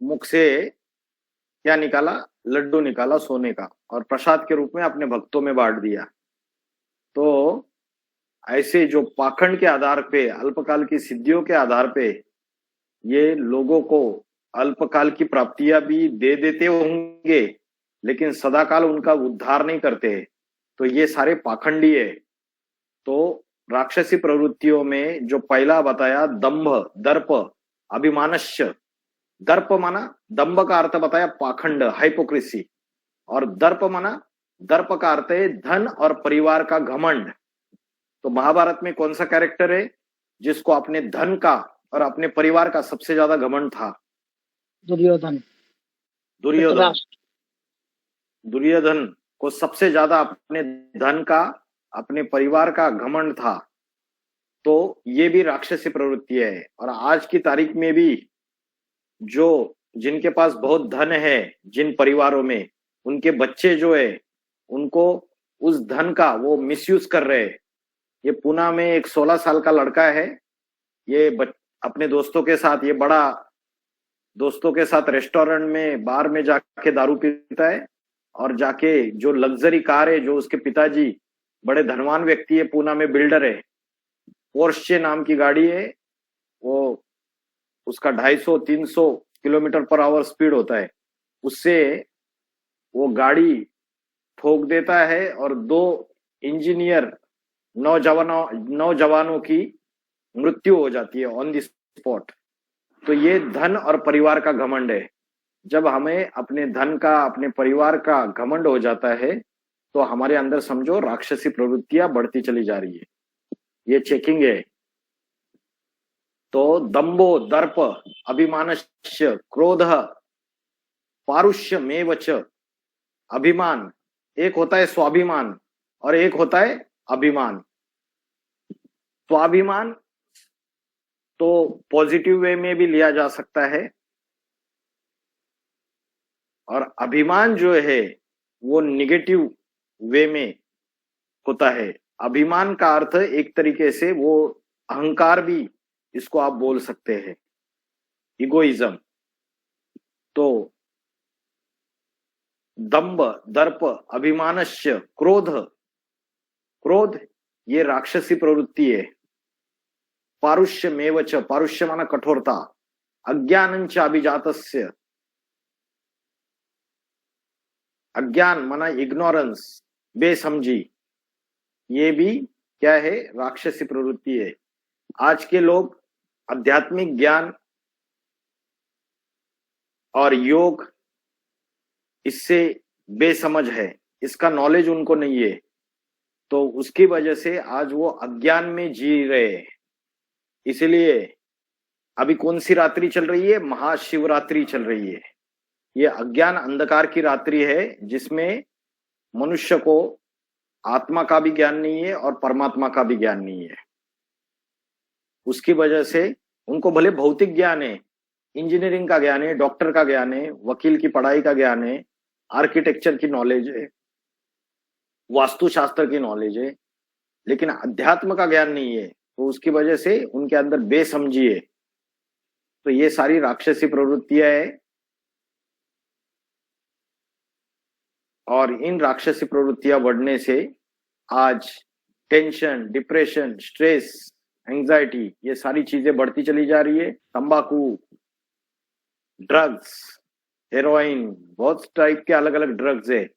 Speaker 5: मुख से क्या निकाला, लड्डू निकाला सोने का और प्रसाद के रूप में अपने भक्तों में बांट दिया। तो ऐसे जो पाखंड के आधार पे, अल्पकाल की सिद्धियों के आधार पे ये लोगों को अल्पकाल की प्राप्तियां भी दे देते होंगे, लेकिन सदाकाल उनका उद्धार नहीं करते। तो ये सारे पाखंडी है। तो राक्षसी प्रवृत्तियों में जो पहला बताया दंभ, दर्प, अभिमानस्य। दर्प माना, दंभ का अर्थ बताया पाखंड, हाइपोक्रेसी, और दर्प माना, दर्प का अर्थ है धन और परिवार का घमंड। तो महाभारत में कौन सा कैरेक्टर है जिसको अपने धन का और अपने परिवार का सबसे ज्यादा घमंड था?
Speaker 7: दुर्योधन।
Speaker 5: दुर्योधन। दुर्योधन को सबसे ज्यादा अपने धन का, अपने परिवार का घमंड था। तो ये भी राक्षसी प्रवृत्ति है। और आज की तारीख में भी जो जिनके पास बहुत धन है, जिन परिवारों में, उनके बच्चे जो है उनको उस धन का वो मिसयूज कर रहे हैं। ये पुणे में एक 16 साल का लड़का है, ये अपने दोस्तों के साथ, ये बड़ा दोस्तों के साथ रेस्टोरेंट में, बार में जाके दारू पीता है और जाके जो लग्जरी कार है, जो उसके पिताजी बड़े धनवान व्यक्ति है, पुणे में बिल्डर है, पोर्शे नाम की गाड़ी है, वो उसका 250-300 किलोमीटर पर आवर स्पीड होता है, उससे वो गाड़ी ठोक देता है और 2 इंजीनियर नौजवानों की मृत्यु हो जाती है ऑन द स्पॉट। तो ये धन और परिवार का घमंड है। जब हमें अपने धन का, अपने परिवार का घमंड हो जाता है तो हमारे अंदर समझो राक्षसी प्रवृत्तियां बढ़ती चली जा रही है। ये चेकिंग है। तो दंभो, दर्प, अभिमानस्य, क्रोध, पारुष्य मेवच। अभिमान, एक होता है स्वाभिमान और एक होता है अभिमान। स्वाभिमान तो पॉजिटिव वे में भी लिया जा सकता है, और अभिमान जो है वो निगेटिव वे में होता है। अभिमान का अर्थ एक तरीके से वो अहंकार भी इसको आप बोल सकते हैं, इगोइज्म। तो दंभ, दर्प, अभिमानस्य, क्रोध, क्रोध ये राक्षसी प्रवृत्ति है। पारुष्य मेवच, पारुष्य माना कठोरता, अज्ञानंच अभिजातस्य, अज्ञान माना इग्नोरेंस, बेसमझी, ये भी क्या है, राक्षसी प्रवृत्ति है। आज के लोग आध्यात्मिक ज्ञान और योग इससे बेसमझ है, इसका नॉलेज उनको नहीं है, तो उसकी वजह से आज वो अज्ञान में जी रहे हैं। इसलिए अभी कौन सी रात्रि चल रही है? महाशिवरात्रि चल रही है। ये अज्ञान अंधकार की रात्रि है जिसमें मनुष्य को आत्मा का भी ज्ञान नहीं है और परमात्मा का भी ज्ञान नहीं है। उसकी वजह से उनको भले भौतिक ज्ञान है, इंजीनियरिंग का ज्ञान है, डॉक्टर का ज्ञान है, वकील की पढ़ाई का ज्ञान है, आर्किटेक्चर की नॉलेज है, वास्तुशास्त्र की नॉलेज है, लेकिन अध्यात्म का ज्ञान नहीं है। तो उसकी वजह से उनके अंदर बेसमझी है। तो ये सारी राक्षसी प्रवृत्तियां है, और इन राक्षसी प्रवृत्तियां बढ़ने से आज टेंशन, डिप्रेशन, स्ट्रेस, एंजाइटी, ये सारी चीजें बढ़ती चली जा रही है। तंबाकू, ड्रग्स, हेरोइन, बहुत टाइप के अलग अलग ड्रग्स है।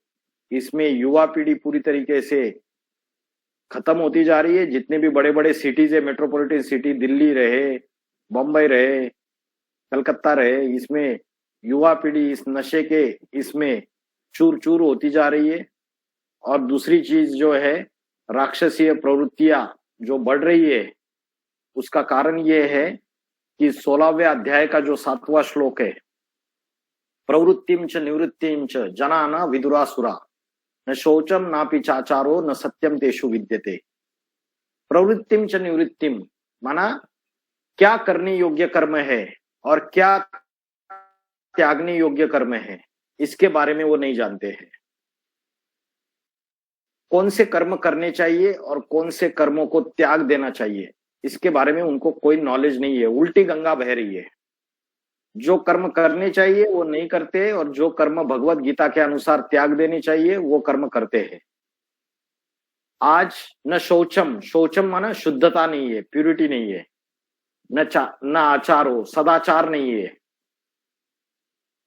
Speaker 5: इसमें युवा पीढ़ी पूरी तरीके से खत्म होती जा रही है। जितने भी बड़े बड़े सिटीज है, मेट्रोपॉलिटन सिटी, दिल्ली रहे, बम्बई रहे, कलकत्ता रहे, इसमें युवा पीढ़ी इस नशे के इसमें चूर चूर होती जा रही है। और दूसरी चीज जो है, राक्षसीय प्रवृत्तियां जो बढ़ रही है, उसका कारण ये है कि 16वें अध्याय का जो 7वां श्लोक है, प्रवृत्तिम च निवृत्तिम च जना न विदुरासुरा न शौचम नापि चाचारो न सत्यम तेषु विद्यते। प्रवृत्तिम च निवृत्तिम माना क्या करने योग्य कर्म है और क्या त्यागने योग्य कर्म है, इसके बारे में वो नहीं जानते हैं। कौन से कर्म करने चाहिए और कौन से कर्मों को त्याग देना चाहिए, इसके बारे में उनको कोई नॉलेज नहीं है। उल्टी गंगा बह रही है। जो कर्म करने चाहिए वो नहीं करते और जो कर्म भगवत गीता के अनुसार त्याग देने चाहिए वो कर्म करते हैं। आज न शौचम माना शुद्धता नहीं है, प्यूरिटी नहीं है, न आचारो सदाचार नहीं है,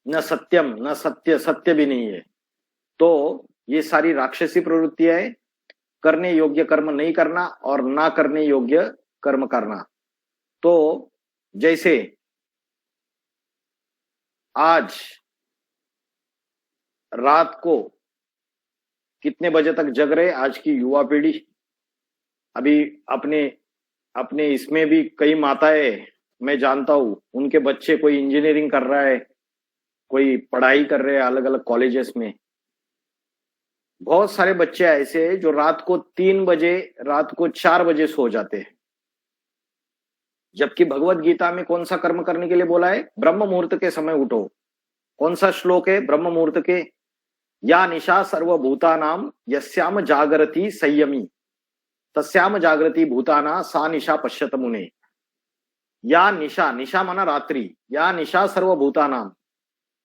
Speaker 5: न सत्यम न सत्य भी नहीं है। तो ये सारी राक्षसी प्रवृत्तियां है। करने योग्य कर्म नहीं करना और ना करने योग्य कर्म करना। तो जैसे आज रात को कितने बजे तक जग रहे आज की युवा पीढ़ी। अभी अपने इसमें भी कई माताएं मैं जानता हूं, उनके बच्चे कोई इंजीनियरिंग कर रहा है, कोई पढ़ाई कर रहे हैं अलग अलग कॉलेजेस में। बहुत सारे बच्चे ऐसे हैं जो रात को 3 बजे, रात को 4 बजे सो जाते हैं, जबकि भगवत गीता में कौन सा कर्म करने के लिए बोला है? ब्रह्म मुहूर्त के समय उठो। कौन सा श्लोक है ब्रह्म मुहूर्त के? या निशा सर्वभूतानाम यस्याम जागरति संयमी तस्याम जागृति भूताना सा निशा पश्यत मुने। या निशा माना रात्रि, या निशा सर्वभूतानाम,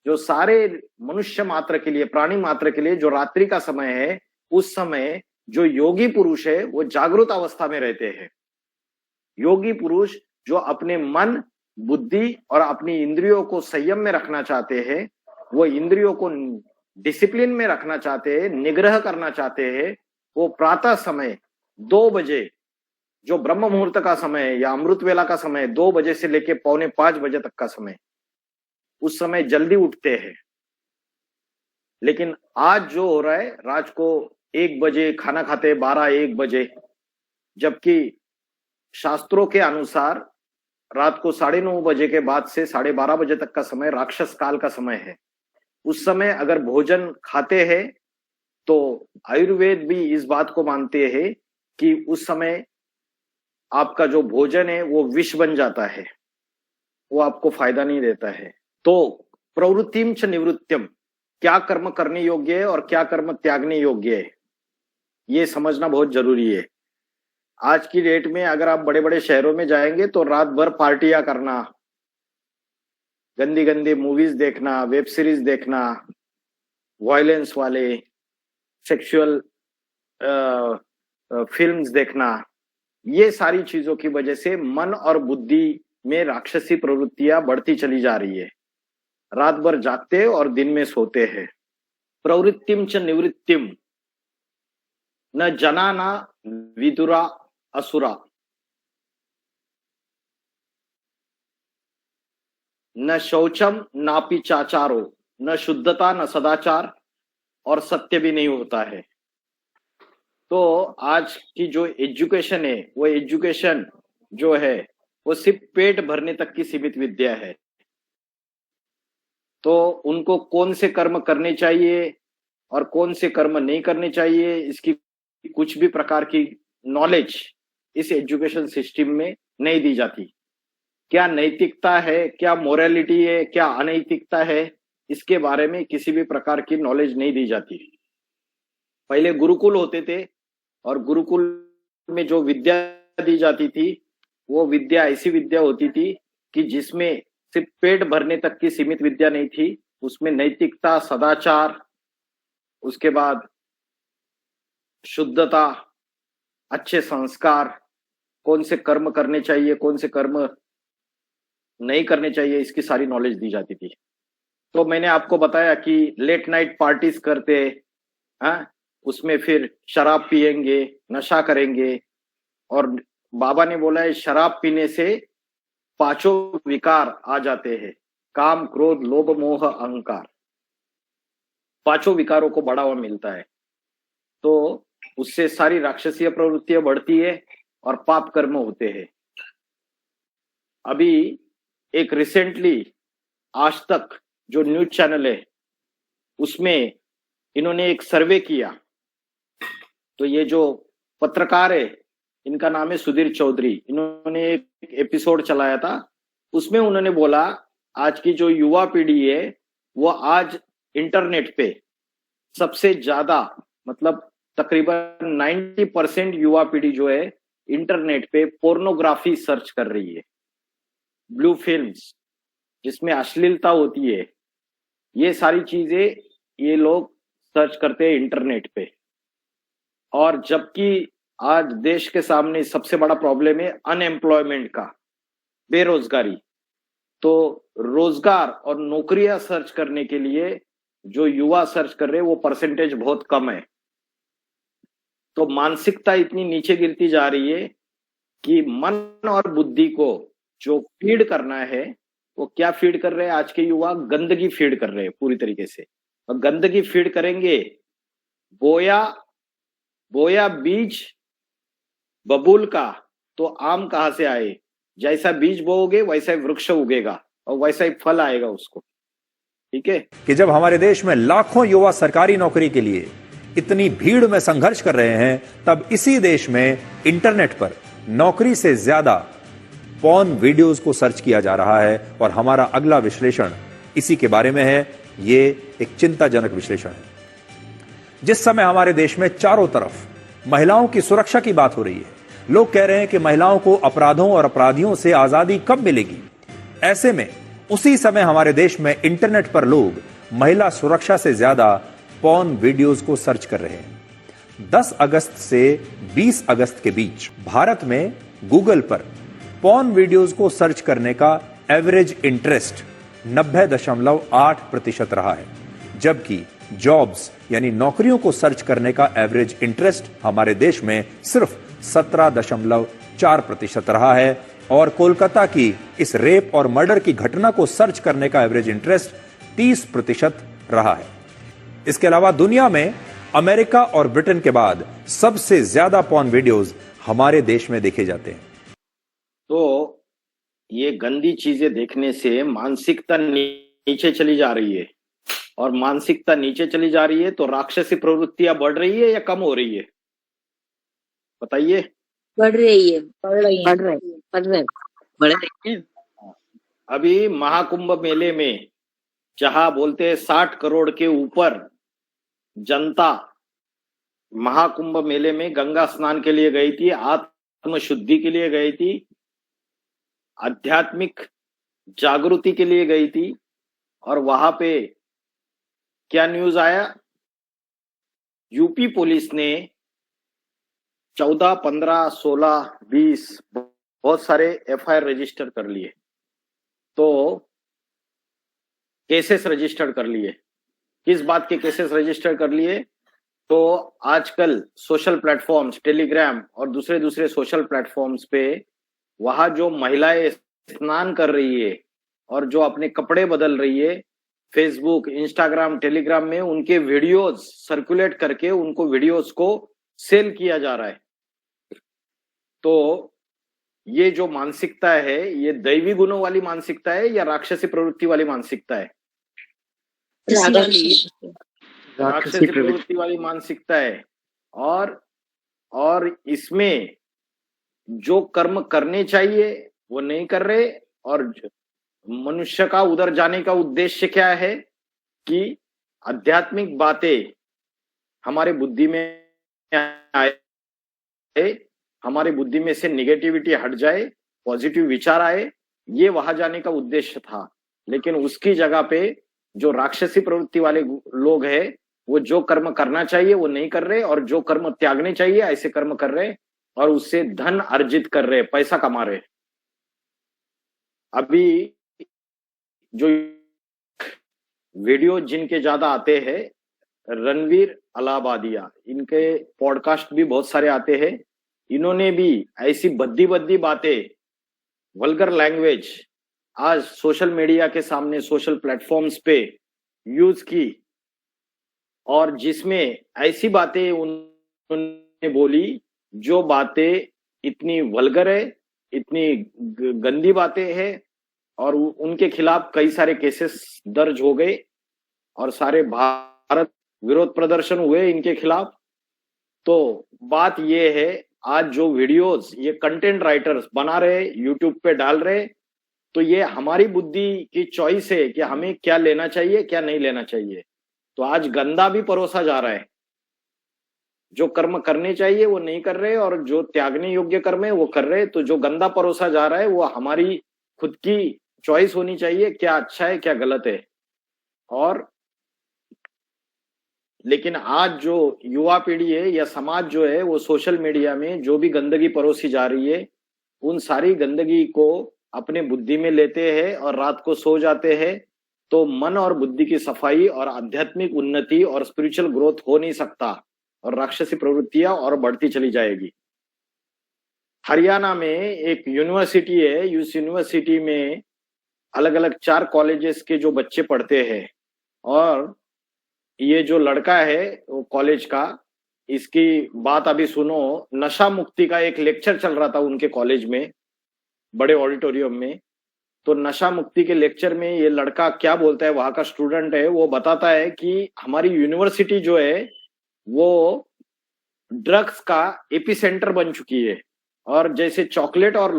Speaker 5: जो सारे मनुष्य मात्र के लिए, प्राणी मात्र के लिए जो रात्रि का समय है, उस समय जो योगी पुरुष है वो जागृत अवस्था में रहते हैं। योगी पुरुष जो अपने मन, बुद्धि और अपनी इंद्रियों को संयम में रखना चाहते हैं, वो इंद्रियों को डिसिप्लिन में रखना चाहते हैं, निग्रह करना चाहते हैं, वो प्रातः समय 2 बजे जो ब्रह्म मुहूर्त का समय है या अमृत वेला का समय, 2 बजे से लेके 4:45 बजे तक का समय, उस समय जल्दी उठते हैं। लेकिन आज जो हो रहा है, रात को 1 बजे खाना खाते, 12-1 बजे, जबकि शास्त्रों के अनुसार रात को 9:30 बजे के बाद से 12:30 बजे तक का समय राक्षस काल का समय है। उस समय अगर भोजन खाते हैं तो आयुर्वेद भी इस बात को मानते हैं कि उस समय आपका जो भोजन है वो विष बन जाता है, वो आपको फायदा नहीं देता है। तो प्रवृत्तिम च निवृत्तिम, क्या कर्म करने योग्य है और क्या कर्म त्यागने योग्य है, ये समझना बहुत जरूरी है। आज की डेट में अगर आप बड़े बड़े शहरों में जाएंगे तो रात भर पार्टियां करना, गंदी गंदी मूवीज देखना, वेब सीरीज देखना, वायलेंस वाले सेक्सुअल फिल्म्स देखना, ये सारी चीजों की वजह से मन और बुद्धि में राक्षसी प्रवृत्तियां बढ़ती चली जा रही है। रात भर जागते और दिन में सोते हैं। प्रवृत्तिम च निवृत्तिम न जना न विदुरा असुरा, न शौचम नापि चाचारो, न शुद्धता न सदाचार और सत्य भी नहीं होता है। तो आज की जो एजुकेशन है, वो एजुकेशन जो है वो सिर्फ पेट भरने तक की सीमित विद्या है। तो उनको कौन से कर्म करने चाहिए और कौन से कर्म नहीं करने चाहिए, इसकी कुछ भी प्रकार की नॉलेज इस एजुकेशन सिस्टम में नहीं दी जाती। क्या नैतिकता है, क्या मोरालिटी है, क्या अनैतिकता है, इसके बारे में किसी भी प्रकार की नॉलेज नहीं दी जाती। पहले गुरुकुल होते थे और गुरुकुल में जो विद्या दी जाती थी वो विद्या ऐसी विद्या होती थी कि जिसमें सिर्फ पेट भरने तक की सीमित विद्या नहीं थी, उसमें नैतिकता, सदाचार, उसके बाद शुद्धता, अच्छे संस्कार, कौन से कर्म करने चाहिए, कौन से कर्म नहीं करने चाहिए, इसकी सारी नॉलेज दी जाती थी। तो मैंने आपको बताया कि लेट नाइट पार्टीज करते हैं, उसमें फिर शराब पिएंगे, नशा करेंगे, और बाबा ने बोला है शराब पीने से 5 विकार आ जाते हैं, काम, क्रोध, लोभ, मोह, अहंकार, 5 विकारों को बढ़ावा मिलता है। तो उससे सारी राक्षसीय प्रवृत्तियां बढ़ती है और पाप कर्म होते हैं। अभी एक रिसेंटली आज तक जो न्यूज चैनल है उसमें इन्होंने एक सर्वे किया। तो ये जो पत्रकार है, इनका नाम है सुधीर चौधरी, इन्होंने एक एपिसोड चलाया था। उसमें उन्होंने बोला आज की जो युवा पीढ़ी है वो आज इंटरनेट पे सबसे ज्यादा, मतलब तकरीबन 90% युवा पीढ़ी जो है इंटरनेट पे पोर्नोग्राफी सर्च कर रही है, ब्लू फिल्म्स जिसमें अश्लीलता होती है, ये सारी चीजें ये लोग सर्च करते हैं इंटरनेट पे। और जबकि आज देश के सामने सबसे बड़ा प्रॉब्लम है अनएम्प्लॉयमेंट का, बेरोजगारी। तो रोजगार और नौकरियां सर्च करने के लिए जो युवा सर्च कर रहे हैं वो परसेंटेज बहुत कम है। तो मानसिकता इतनी नीचे गिरती जा रही है कि मन और बुद्धि को जो फीड करना है वो क्या फीड कर रहे हैं आज के युवा? गंदगी फीड कर रहे हैं पूरी तरीके से। और गंदगी फीड करेंगे, बोया बीज बबूल का तो आम कहां से आए? जैसा बीज बोओगे वैसा ही वृक्ष उगेगा और वैसा ही फल आएगा उसको। ठीक है
Speaker 8: कि जब हमारे देश में लाखों युवा सरकारी नौकरी के लिए इतनी भीड़ में संघर्ष कर रहे हैं, तब इसी देश में इंटरनेट पर नौकरी से ज्यादा पॉर्न वीडियोस को सर्च किया जा रहा है। और हमारा अगला विश्लेषण इसी के बारे में है। ये एक चिंताजनक विश्लेषण है। जिस समय हमारे देश में चारों तरफ महिलाओं की सुरक्षा की बात हो रही है, लोग कह रहे हैं कि महिलाओं को अपराधों और अपराधियों से आजादी कब मिलेगी, ऐसे में उसी समय हमारे देश में इंटरनेट पर लोग महिला सुरक्षा से ज्यादा पॉर्न वीडियोस को सर्च कर रहे हैं। 10 अगस्त से 20 अगस्त के बीच भारत में गूगल पर पॉर्न वीडियोस को सर्च करने का एवरेज इंटरेस्ट 90.8% रहा है, जबकि जॉब्स यानी नौकरियों को सर्च करने का एवरेज इंटरेस्ट हमारे देश में सिर्फ 17.4% रहा है। और कोलकाता की इस रेप और मर्डर की घटना को सर्च करने का एवरेज इंटरेस्ट 30% रहा है। इसके अलावा दुनिया में अमेरिका और ब्रिटेन के बाद सबसे ज्यादा पॉर्न वीडियोस हमारे देश में देखे जाते हैं।
Speaker 5: तो ये गंदी चीजें देखने से मानसिकता नीचे चली जा रही है, और मानसिकता नीचे चली जा रही है तो राक्षसी प्रवृत्तियां बढ़ रही है या कम हो रही है? बताइए।
Speaker 3: बढ़ रही है,
Speaker 7: पढ़ रही है।
Speaker 3: बढ़ रही है, बढ़ रही है।
Speaker 4: बढ़ रही है।
Speaker 5: अभी महाकुंभ मेले में जहां बोलते हैं 60 करोड़ के ऊपर जनता महाकुंभ मेले में गंगा स्नान के लिए गई थी, आत्म शुद्धि के लिए गई थी, आध्यात्मिक जागृति के लिए गई थी। और वहां पे क्या न्यूज आया? यूपी पुलिस ने 14, 15, 16, 20 बहुत सारे एफआईआर रजिस्टर कर लिए, तो केसेस रजिस्टर कर लिए। किस बात के केसेस रजिस्टर कर लिए? तो आजकल सोशल प्लेटफॉर्म्स, टेलीग्राम और दूसरे दूसरे सोशल प्लेटफॉर्म्स पे वहां जो महिलाएं स्नान कर रही है और जो अपने कपड़े बदल रही है, फेसबुक, इंस्टाग्राम, टेलीग्राम में उनके वीडियोस सर्कुलेट करके उनको वीडियोस को सेल किया जा रहा है। तो ये जो मानसिकता है, ये दैवी गुणों वाली मानसिकता है या राक्षसी प्रवृत्ति वाली मानसिकता है? राक्षसी प्रवृत्ति वाली मानसिकता है। और इसमें जो कर्म करने चाहिए वो नहीं कर रहे। और मनुष्य का उधर जाने का उद्देश्य क्या है कि आध्यात्मिक बातें हमारे बुद्धि में आए, हमारे बुद्धि में से निगेटिविटी हट जाए, पॉजिटिव विचार आए, ये वहां जाने का उद्देश्य था। लेकिन उसकी जगह पे जो राक्षसी प्रवृत्ति वाले लोग हैं, वो जो कर्म करना चाहिए वो नहीं कर रहे, और जो कर्म त्यागने चाहिए ऐसे कर्म कर रहे, और उससे धन अर्जित कर रहे, पैसा कमा रहे। अभी जो वीडियो जिनके ज्यादा आते हैं, रणवीर अलाहाबादिया, इनके पॉडकास्ट भी बहुत सारे आते हैं। इन्होंने भी ऐसी भद्दी भद्दी बातें, वल्गर लैंग्वेज आज सोशल मीडिया के सामने, सोशल प्लेटफॉर्म्स पे यूज की, और जिसमें ऐसी बातें उन्होंने बोली जो बातें इतनी वल्गर है, इतनी गंदी बातें हैं, और उनके खिलाफ कई सारे केसेस दर्ज हो गए और सारे भारत विरोध प्रदर्शन हुए इनके खिलाफ। तो बात ये है, आज जो वीडियोस ये कंटेंट राइटर्स बना रहे, यूट्यूब पे डाल रहे, तो ये हमारी बुद्धि की चॉइस है कि हमें क्या लेना चाहिए, क्या नहीं लेना चाहिए। तो आज गंदा भी परोसा जा रहा है। जो कर्म करने चाहिए वो नहीं कर रहे और जो त्यागने योग्य कर्म है वो कर रहे। तो जो गंदा परोसा जा रहा है वो हमारी खुद की चॉइस होनी चाहिए, क्या अच्छा है क्या गलत है। और लेकिन आज जो युवा पीढ़ी है या समाज जो है वो सोशल मीडिया में जो भी गंदगी परोसी जा रही है उन सारी गंदगी को अपने बुद्धि में लेते हैं और रात को सो जाते हैं। तो मन और बुद्धि की सफाई और आध्यात्मिक उन्नति और स्पिरिचुअल ग्रोथ हो नहीं सकता और राक्षसी प्रवृत्तियां और बढ़ती चली जाएगी। हरियाणा में एक यूनिवर्सिटी है, उस यूनिवर्सिटी में अलग अलग 4 कॉलेजेस के जो बच्चे पढ़ते हैं और ये जो लड़का है वो कॉलेज का, इसकी बात अभी सुनो। नशा मुक्ति का एक लेक्चर चल रहा था उनके कॉलेज में, बड़े ऑडिटोरियम में। तो नशा मुक्ति के लेक्चर में ये लड़का क्या बोलता है, वहां का स्टूडेंट है, वो बताता है कि हमारी यूनिवर्सिटी जो है वो ड्रग्स का एपिसेंटर बन चुकी है। और जैसे चॉकलेट और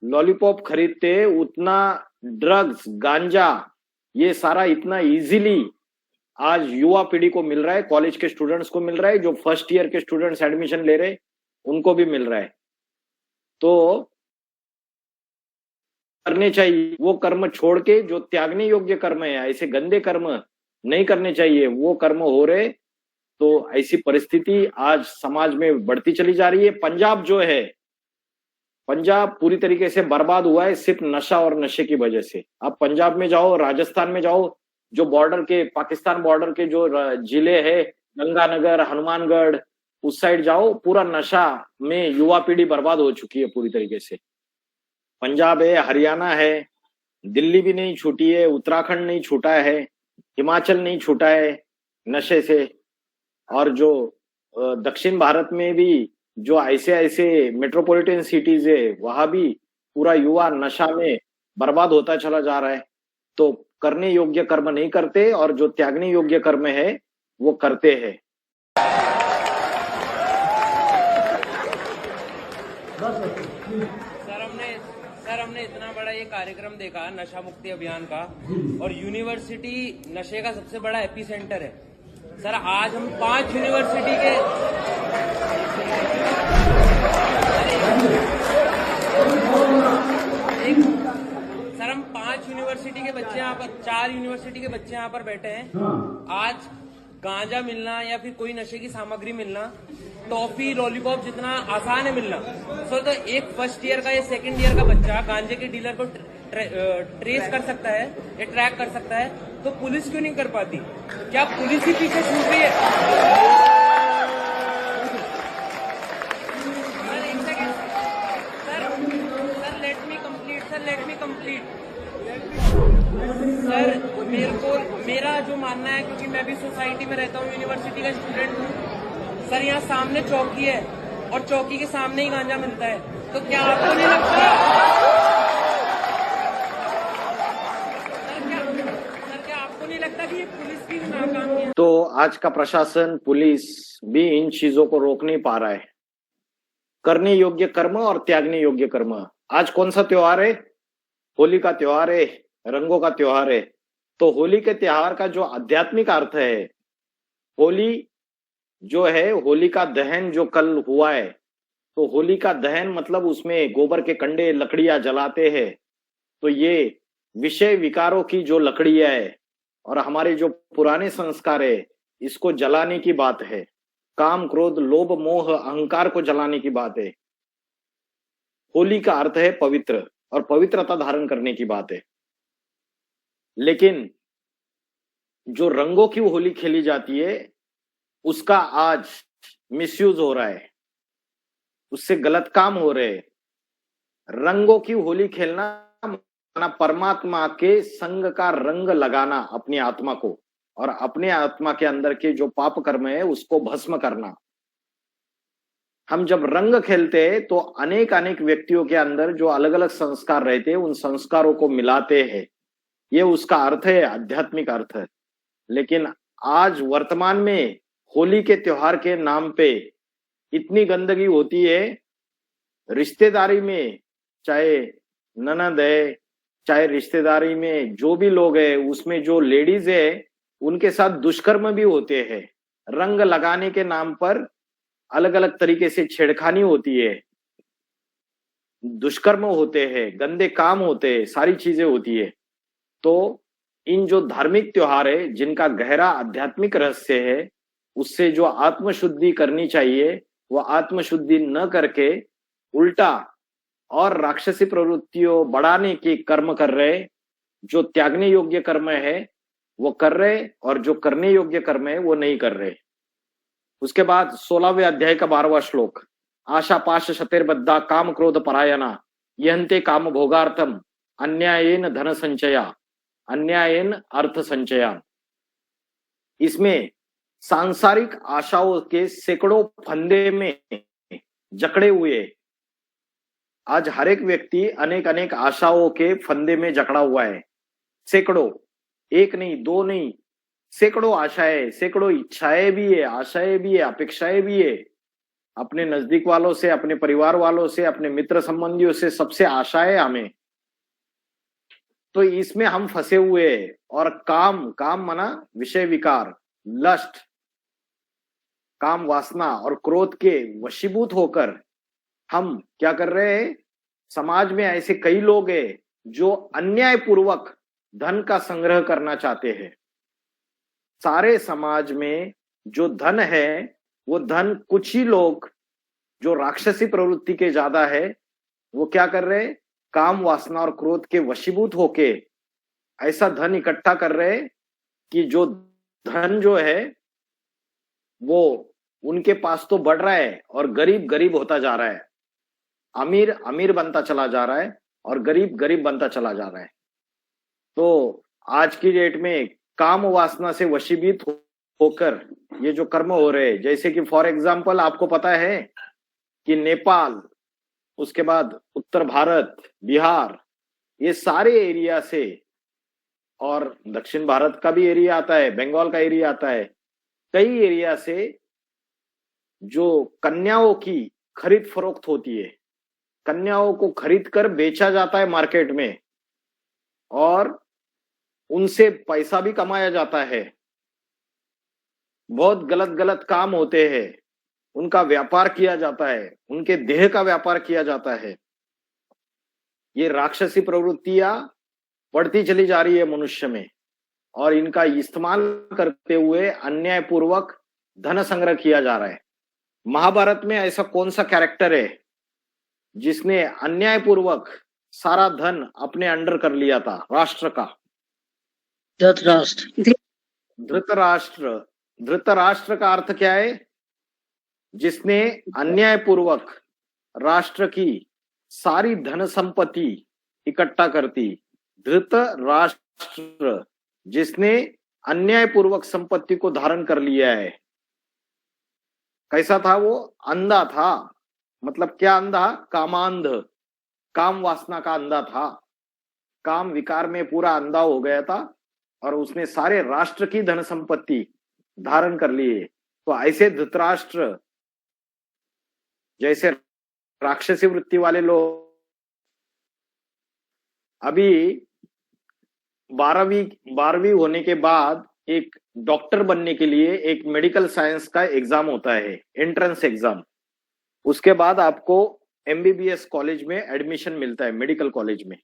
Speaker 5: लॉलीपॉप खरीदते उतना ड्रग्स, गांजा, ये सारा इतना इजीली आज युवा पीढ़ी को मिल रहा है, कॉलेज के स्टूडेंट्स को मिल रहा है, जो फर्स्ट ईयर के स्टूडेंट्स एडमिशन ले रहे उनको भी मिल रहा है। तो करने चाहिए वो कर्म छोड़ के जो त्यागने योग्य कर्म है, ऐसे गंदे कर्म नहीं करने चाहिए, वो कर्म हो रहे। तो ऐसी परिस्थिति आज समाज में बढ़ती चली जा रही है। पंजाब जो है, पंजाब पूरी तरीके से बर्बाद हुआ है सिर्फ नशा और नशे की वजह से। आप पंजाब में जाओ, राजस्थान में जाओ, जो बॉर्डर के, पाकिस्तान बॉर्डर के जो जिले है, गंगानगर, हनुमानगढ़, उस साइड जाओ, पूरा नशा में युवा पीढ़ी बर्बाद हो चुकी है पूरी तरीके से। पंजाब है, हरियाणा है, दिल्ली भी नहीं छूटी है, उत्तराखंड नहीं छूटा है, हिमाचल नहीं छूटा है नशे से। और जो दक्षिण भारत में भी जो ऐसे मेट्रोपॉलिटन सिटीज है वहां भी पूरा युवा नशा में बर्बाद होता चला जा रहा है। तो करने योग्य कर्म नहीं करते और जो त्यागने योग्य कर्म है वो करते हैं।
Speaker 9: सर हमने इतना बड़ा ये कार्यक्रम देखा नशा मुक्ति अभियान का, और यूनिवर्सिटी नशे का सबसे बड़ा एपिसेंटर है। सर आज हम 5 यूनिवर्सिटी के सर हम 5 यूनिवर्सिटी के बच्चे यहाँ पर, 4 यूनिवर्सिटी के बच्चे यहाँ पर बैठे हैं। आज गांजा मिलना या फिर कोई नशे की सामग्री मिलना, टॉफी, लॉलीपॉप जितना आसान है मिलना, सर तो एक फर्स्ट ईयर का या सेकंड ईयर का बच्चा गांजे के डीलर को ट्रेस कर सकता है या ट्रैक कर सकता है, तो पुलिस क्यों नहीं कर पाती? क्या पुलिस ही पीछे छूट रही है? Sir let me complete. Sir मेरा जो मानना है, क्योंकि मैं भी सोसाइटी में रहता हूँ, यूनिवर्सिटी का स्टूडेंट हूँ सर, यहाँ सामने चौकी है और चौकी के सामने ही गांजा मिलता है। तो क्या आपको नहीं लगता क्या आपको नहीं लगता कि ये पुलिस की नाकामी है?
Speaker 5: तो आज का प्रशासन, पुलिस भी इन चीजों को रोक नहीं पा रहा है। करने योग्य कर्म और त्यागने योग्य कर्म। आज कौन सा त्योहार है? होली का त्योहार है, रंगों का त्योहार है। तो होली के त्योहार का जो आध्यात्मिक अर्थ है, होली जो है, होली का दहन जो कल हुआ है, तो होली का दहन मतलब उसमें गोबर के कंडे, लकड़ियां जलाते हैं। तो ये विषय विकारों की जो लकड़ियां है और हमारे जो पुराने संस्कार है, इसको जलाने की बात है। काम, क्रोध, लोभ, मोह, अहंकार को जलाने की बात है। होली का अर्थ है पवित्र और पवित्रता धारण करने की बात है। लेकिन जो रंगों की होली खेली जाती है उसका आज मिसयूज हो रहा है, उससे गलत काम हो रहे हैं। रंगों की होली खेलना परमात्मा के संग का रंग लगाना अपनी आत्मा को, और अपने आत्मा के अंदर के जो पाप कर्म है उसको भस्म करना। हम जब रंग खेलते हैं तो अनेक व्यक्तियों के अंदर जो अलग अलग संस्कार रहते हैं उन संस्कारों को मिलाते हैं। ये उसका अर्थ है, आध्यात्मिक अर्थ है। लेकिन आज वर्तमान में होली के त्योहार के नाम पे इतनी गंदगी होती है। रिश्तेदारी में चाहे ननद है, चाहे रिश्तेदारी में जो भी लोग है, उसमें जो लेडीज है उनके साथ दुष्कर्म भी होते हैं। रंग लगाने के नाम पर अलग अलग तरीके से छेड़खानी होती है, दुष्कर्म होते हैं, गंदे काम होते हैं, सारी चीजें होती है। तो इन जो धार्मिक त्योहार है जिनका गहरा आध्यात्मिक रहस्य है, उससे जो आत्मशुद्धि करनी चाहिए वो आत्मशुद्धि न करके उल्टा और राक्षसी प्रवृत्तियों बढ़ाने के कर्म कर रहे। जो त्यागने योग्य कर्म है वो कर रहे और जो करने योग्य कर्म है वो नहीं कर रहे। उसके बाद 16वें अध्याय का 12वां श्लोक, आशा पाश शतेर्बद्धा काम क्रोध परायणा यहन्ते काम भोगार्थम अन्यायेन धन संचया अन्यायेन अर्थ संचया। इसमें सांसारिक आशाओं के सैकड़ों फंदे में जकड़े हुए, आज हर एक व्यक्ति अनेक अनेक आशाओं के फंदे में जकड़ा हुआ है। सैकड़ों, एक नहीं, दो नहीं, सैकड़ों आशाएं, सैकड़ों इच्छाएं भी है, आशाएं भी है, अपेक्षाएं भी है। अपने नजदीक वालों से, अपने परिवार वालों से, अपने मित्र संबंधियों से, सबसे आशाएं हमें। तो इसमें हम फंसे हुए हैं। और काम, काम मना विषय विकार, लस्ट, काम वासना और क्रोध के वशीभूत होकर हम क्या कर रहे हैं? समाज में ऐसे कई लोग हैं जो अन्यायपूर्वक धन का संग्रह करना चाहते हैं। सारे समाज में जो धन है वो धन कुछ ही लोग जो राक्षसी प्रवृत्ति के ज्यादा है वो क्या कर रहे हैं? काम वासना और क्रोध के वशीभूत होके ऐसा धन इकट्ठा कर रहे हैं कि जो धन जो है वो उनके पास तो बढ़ रहा है और गरीब गरीब होता जा रहा है, अमीर अमीर बनता चला जा रहा है और गरीब गरीब बनता चला जा रहा है। तो आज की डेट में काम वासना से वशीभूत होकर ये जो कर्म हो रहे हैं, जैसे कि फॉर एग्जाम्पल आपको पता है कि नेपाल, उसके बाद उत्तर भारत, बिहार, ये सारे एरिया से, और दक्षिण भारत का भी एरिया आता है, बंगाल का एरिया आता है, कई एरिया से जो कन्याओं की खरीद फरोख्त होती है, कन्याओं को खरीद कर बेचा जाता है मार्केट में और उनसे पैसा भी कमाया जाता है। बहुत गलत गलत काम होते हैं, उनका व्यापार किया जाता है, उनके देह का व्यापार किया जाता है। ये राक्षसी प्रवृत्तियां बढ़ती चली जा रही है मनुष्य में और इनका इस्तेमाल करते हुए अन्यायपूर्वक धन संग्रह किया जा रहा है। महाभारत में ऐसा कौन सा कैरेक्टर है जिसने अन्यायपूर्वक सारा धन अपने अंडर कर लिया था? राष्ट्र का
Speaker 7: धृतराष्ट्र।
Speaker 5: धृतराष्ट्र। धृतराष्ट्र का अर्थ क्या है? जिसने अन्यायपूर्वक राष्ट्र की सारी धन संपत्ति इकट्ठा करती। धृतराष्ट्र जिसने अन्यायपूर्वक संपत्ति को धारण कर लिया है। कैसा था वो? अंधा था। मतलब क्या अंधा? कामांध, काम वासना का अंधा था, काम विकार में पूरा अंधा हो गया था और उसने सारे राष्ट्र की धन संपत्ति धारण कर ली है। तो ऐसे धृतराष्ट्र जैसे राक्षसी वृत्ति वाले लोग अभी 12वीं होने के बाद एक डॉक्टर बनने के लिए एक मेडिकल साइंस का एग्जाम होता है, एंट्रेंस एग्जाम। उसके बाद आपको एमबीबीएस कॉलेज में एडमिशन मिलता है, मेडिकल कॉलेज में,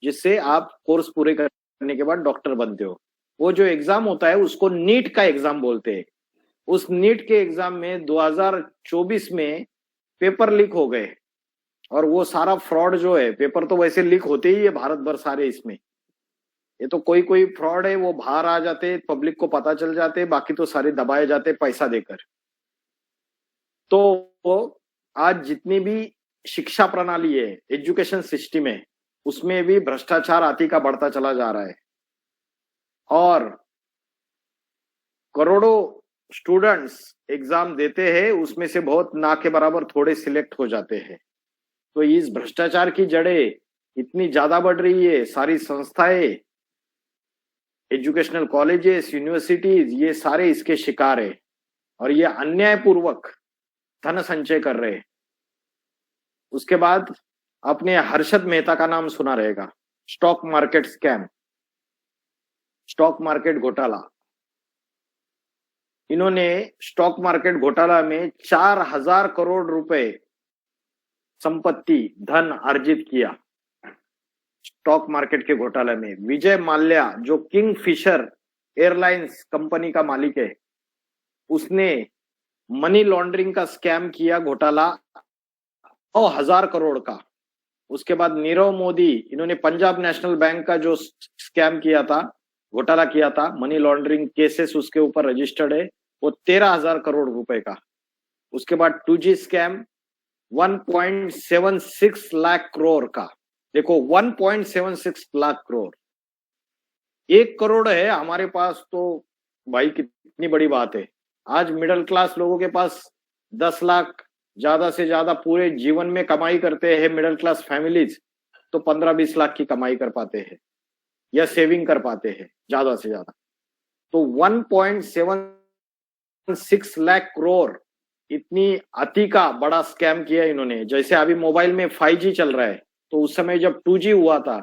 Speaker 5: जिससे आप कोर्स पूरे करने के बाद डॉक्टर बनते हो। वो जो एग्जाम होता है उसको नीट का एग्जाम बोलते हैं। उस नीट के एग्जाम में 2024 में पेपर लीक हो गए और वो सारा फ्रॉड जो है, पेपर तो वैसे लीक होते ही है भारत भर सारे, इसमें ये तो कोई कोई फ्रॉड है वो बाहर आ जाते, पब्लिक को पता चल जाते, बाकी तो सारे दबाए जाते पैसा देकर। तो आज जितनी भी शिक्षा प्रणाली है, एजुकेशन सिस्टम है, उसमें भी भ्रष्टाचार आती का बढ़ता चला जा रहा है और करोड़ों स्टूडेंट्स एग्जाम देते हैं, उसमें से बहुत ना के बराबर थोड़े सिलेक्ट हो जाते हैं। तो इस भ्रष्टाचार की जड़ें इतनी ज्यादा बढ़ रही है। सारी संस्थाएं, एजुकेशनल कॉलेजेस, यूनिवर्सिटीज, ये सारे इसके शिकार है और ये अन्यायपूर्वक धन संचय कर रहे हैं। उसके बाद आपने हर्षद मेहता का नाम सुना रहेगा, stock market scam, stock market घोटाला। इन्होंने स्टॉक मार्केट घोटाला में 4,000 करोड़ रुपए संपत्ति धन अर्जित किया स्टॉक मार्केट के घोटाले में। विजय माल्या जो किंग फिशर एयरलाइंस कंपनी का मालिक है, उसने मनी लॉन्ड्रिंग का स्कैम किया घोटाला 9,000 करोड़ का। उसके बाद नीरव मोदी, इन्होंने पंजाब नेशनल बैंक का जो स्कैम किया था, घोटाला किया था, मनी लॉन्ड्रिंग केसेस उसके ऊपर रजिस्टर्ड है, वो 13,000 करोड़ रुपए का। उसके बाद 2G स्कैम 1.76 लाख करोड़ का। देखो 1.76 लाख करोड़, 1 करोड़ है हमारे पास तो भाई कितनी बड़ी बात है। आज मिडिल क्लास लोगों के पास 10 लाख ज्यादा से ज्यादा पूरे जीवन में कमाई करते हैं मिडिल क्लास फैमिलीज, तो 15-20 लाख की कमाई कर पाते हैं या सेविंग कर पाते हैं ज्यादा से ज्यादा। तो 1.76 लाख करोड़, इतनी अति का बड़ा स्कैम किया इन्होंने। जैसे अभी मोबाइल में 5G चल रहा है, तो उस समय जब 2G हुआ था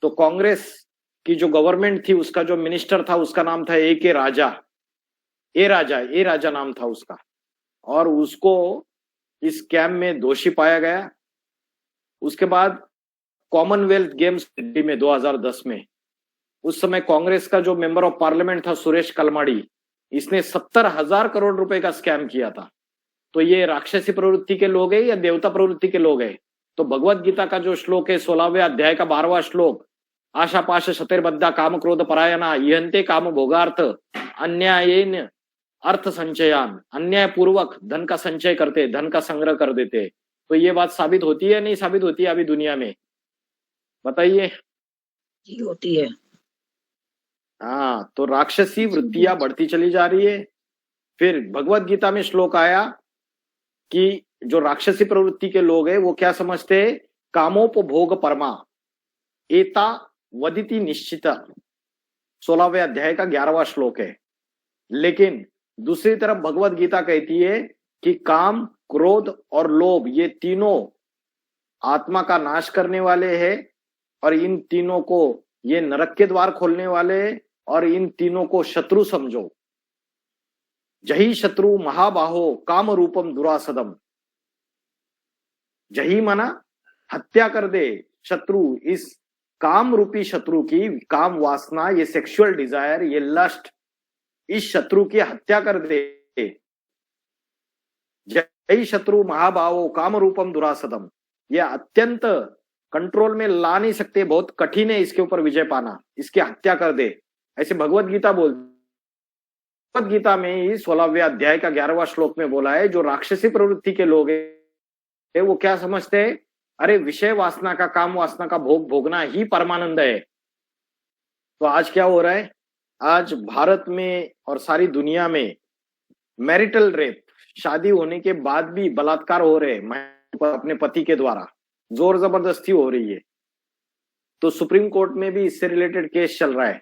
Speaker 5: तो कांग्रेस की जो गवर्नमेंट थी, उसका जो मिनिस्टर था उसका नाम था ए राजा नाम था उसका, और उसको इस स्कैम में दोषी पाया गया। उसके बाद कॉमनवेल्थ गेम्स दिल्ली में 2010 में, उस समय कांग्रेस का जो मेंबर ऑफ पार्लियामेंट था सुरेश कलमाड़ी, इसने 70,000 करोड़ रुपए का स्कैम किया था। तो ये राक्षसी प्रवृत्ति के लोग हैं या देवता प्रवृत्ति के लोग हैं? तो भगवत गीता का जो श्लोक है 16वें अध्याय का 12वां श्लोक, आशा पाश शतिर्बद्धा काम क्रोध परायणा इहंते काम भोगार्थ अन्यायेन अर्थ संचयान, अन्याय पूर्वक धन का संचय करते, धन का संग्रह कर देते। तो ये बात साबित होती है नहीं साबित होती है अभी दुनिया में? बताइए।
Speaker 7: जी होती है।
Speaker 5: हाँ, तो राक्षसी वृत्तियां बढ़ती चली जा रही है। फिर भगवत गीता में श्लोक आया कि जो राक्षसी प्रवृत्ति के लोग हैं वो क्या समझते हैं, कामोपभोग परमा एता वदिति निश्चिता, 16वें अध्याय का 11वां श्लोक है। लेकिन दूसरी तरफ भगवत गीता कहती है कि काम, क्रोध और लोभ ये तीनों आत्मा का नाश करने वाले हैं, और इन तीनों को ये नरक के द्वार खोलने वाले हैं, और इन तीनों को शत्रु समझो। जही शत्रु महाबाहो काम रूपम दुरासदम, जही मना हत्या कर दे शत्रु, इस काम रूपी शत्रु की काम वासना, ये सेक्सुअल डिजायर, ये लस्ट, इस शत्रु की हत्या कर दे। जय शत्रु महाभावो काम रूपम दुरासदम, यह अत्यंत कंट्रोल में ला नहीं सकते, बहुत कठिन है इसके ऊपर विजय पाना, इसकी हत्या कर दे, ऐसे भगवत गीता भगवत गीता में ही 16वें अध्याय का 11वां श्लोक में बोला है। जो राक्षसी प्रवृत्ति के लोग हैं वो क्या समझते हैं, अरे विषय वासना का, काम वासना का भोग भोगना ही परमानंद है। तो आज क्या हो रहा है, आज भारत में और सारी दुनिया में मैरिटल रेप, शादी होने के बाद भी बलात्कार हो रहे हैं अपने पति के द्वारा, जोर जबरदस्ती हो रही है। तो सुप्रीम कोर्ट में भी इससे रिलेटेड केस चल रहा है।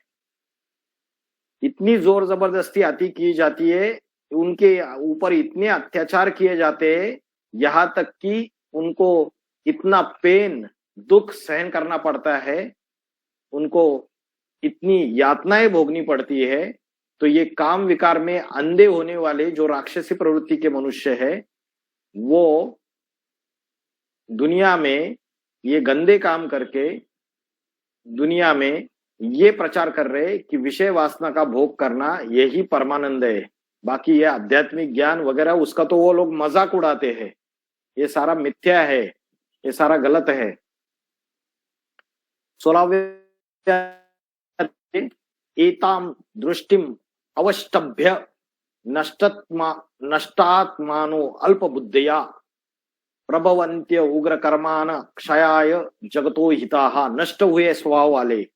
Speaker 5: इतनी जोर जबरदस्ती आती की जाती है, उनके ऊपर इतने अत्याचार किए जाते हैं, यहां तक कि उनको इतना पेन, दुख सहन करना पड़ता है, उनको इतनी यातनाएं भोगनी पड़ती है। तो ये काम विकार में अंधे होने वाले जो राक्षसी प्रवृत्ति के मनुष्य है, वो दुनिया में ये गंदे काम करके दुनिया में ये प्रचार कर रहे कि विषय वासना का भोग करना यही परमानंद है, बाकी ये आध्यात्मिक ज्ञान वगैरह उसका तो वो लोग मजाक उड़ाते हैं। ये सारा मिथ्या है, ये सारा गलत है। 16वें एताम दृष्टिम अवष्टभ्य नष्टात्मानो अल्प बुद्धिया प्रभवंत्य उग्र कर्मान क्षयाय जगतो हिताहा, नष्ट हुए स्वभाव वाले,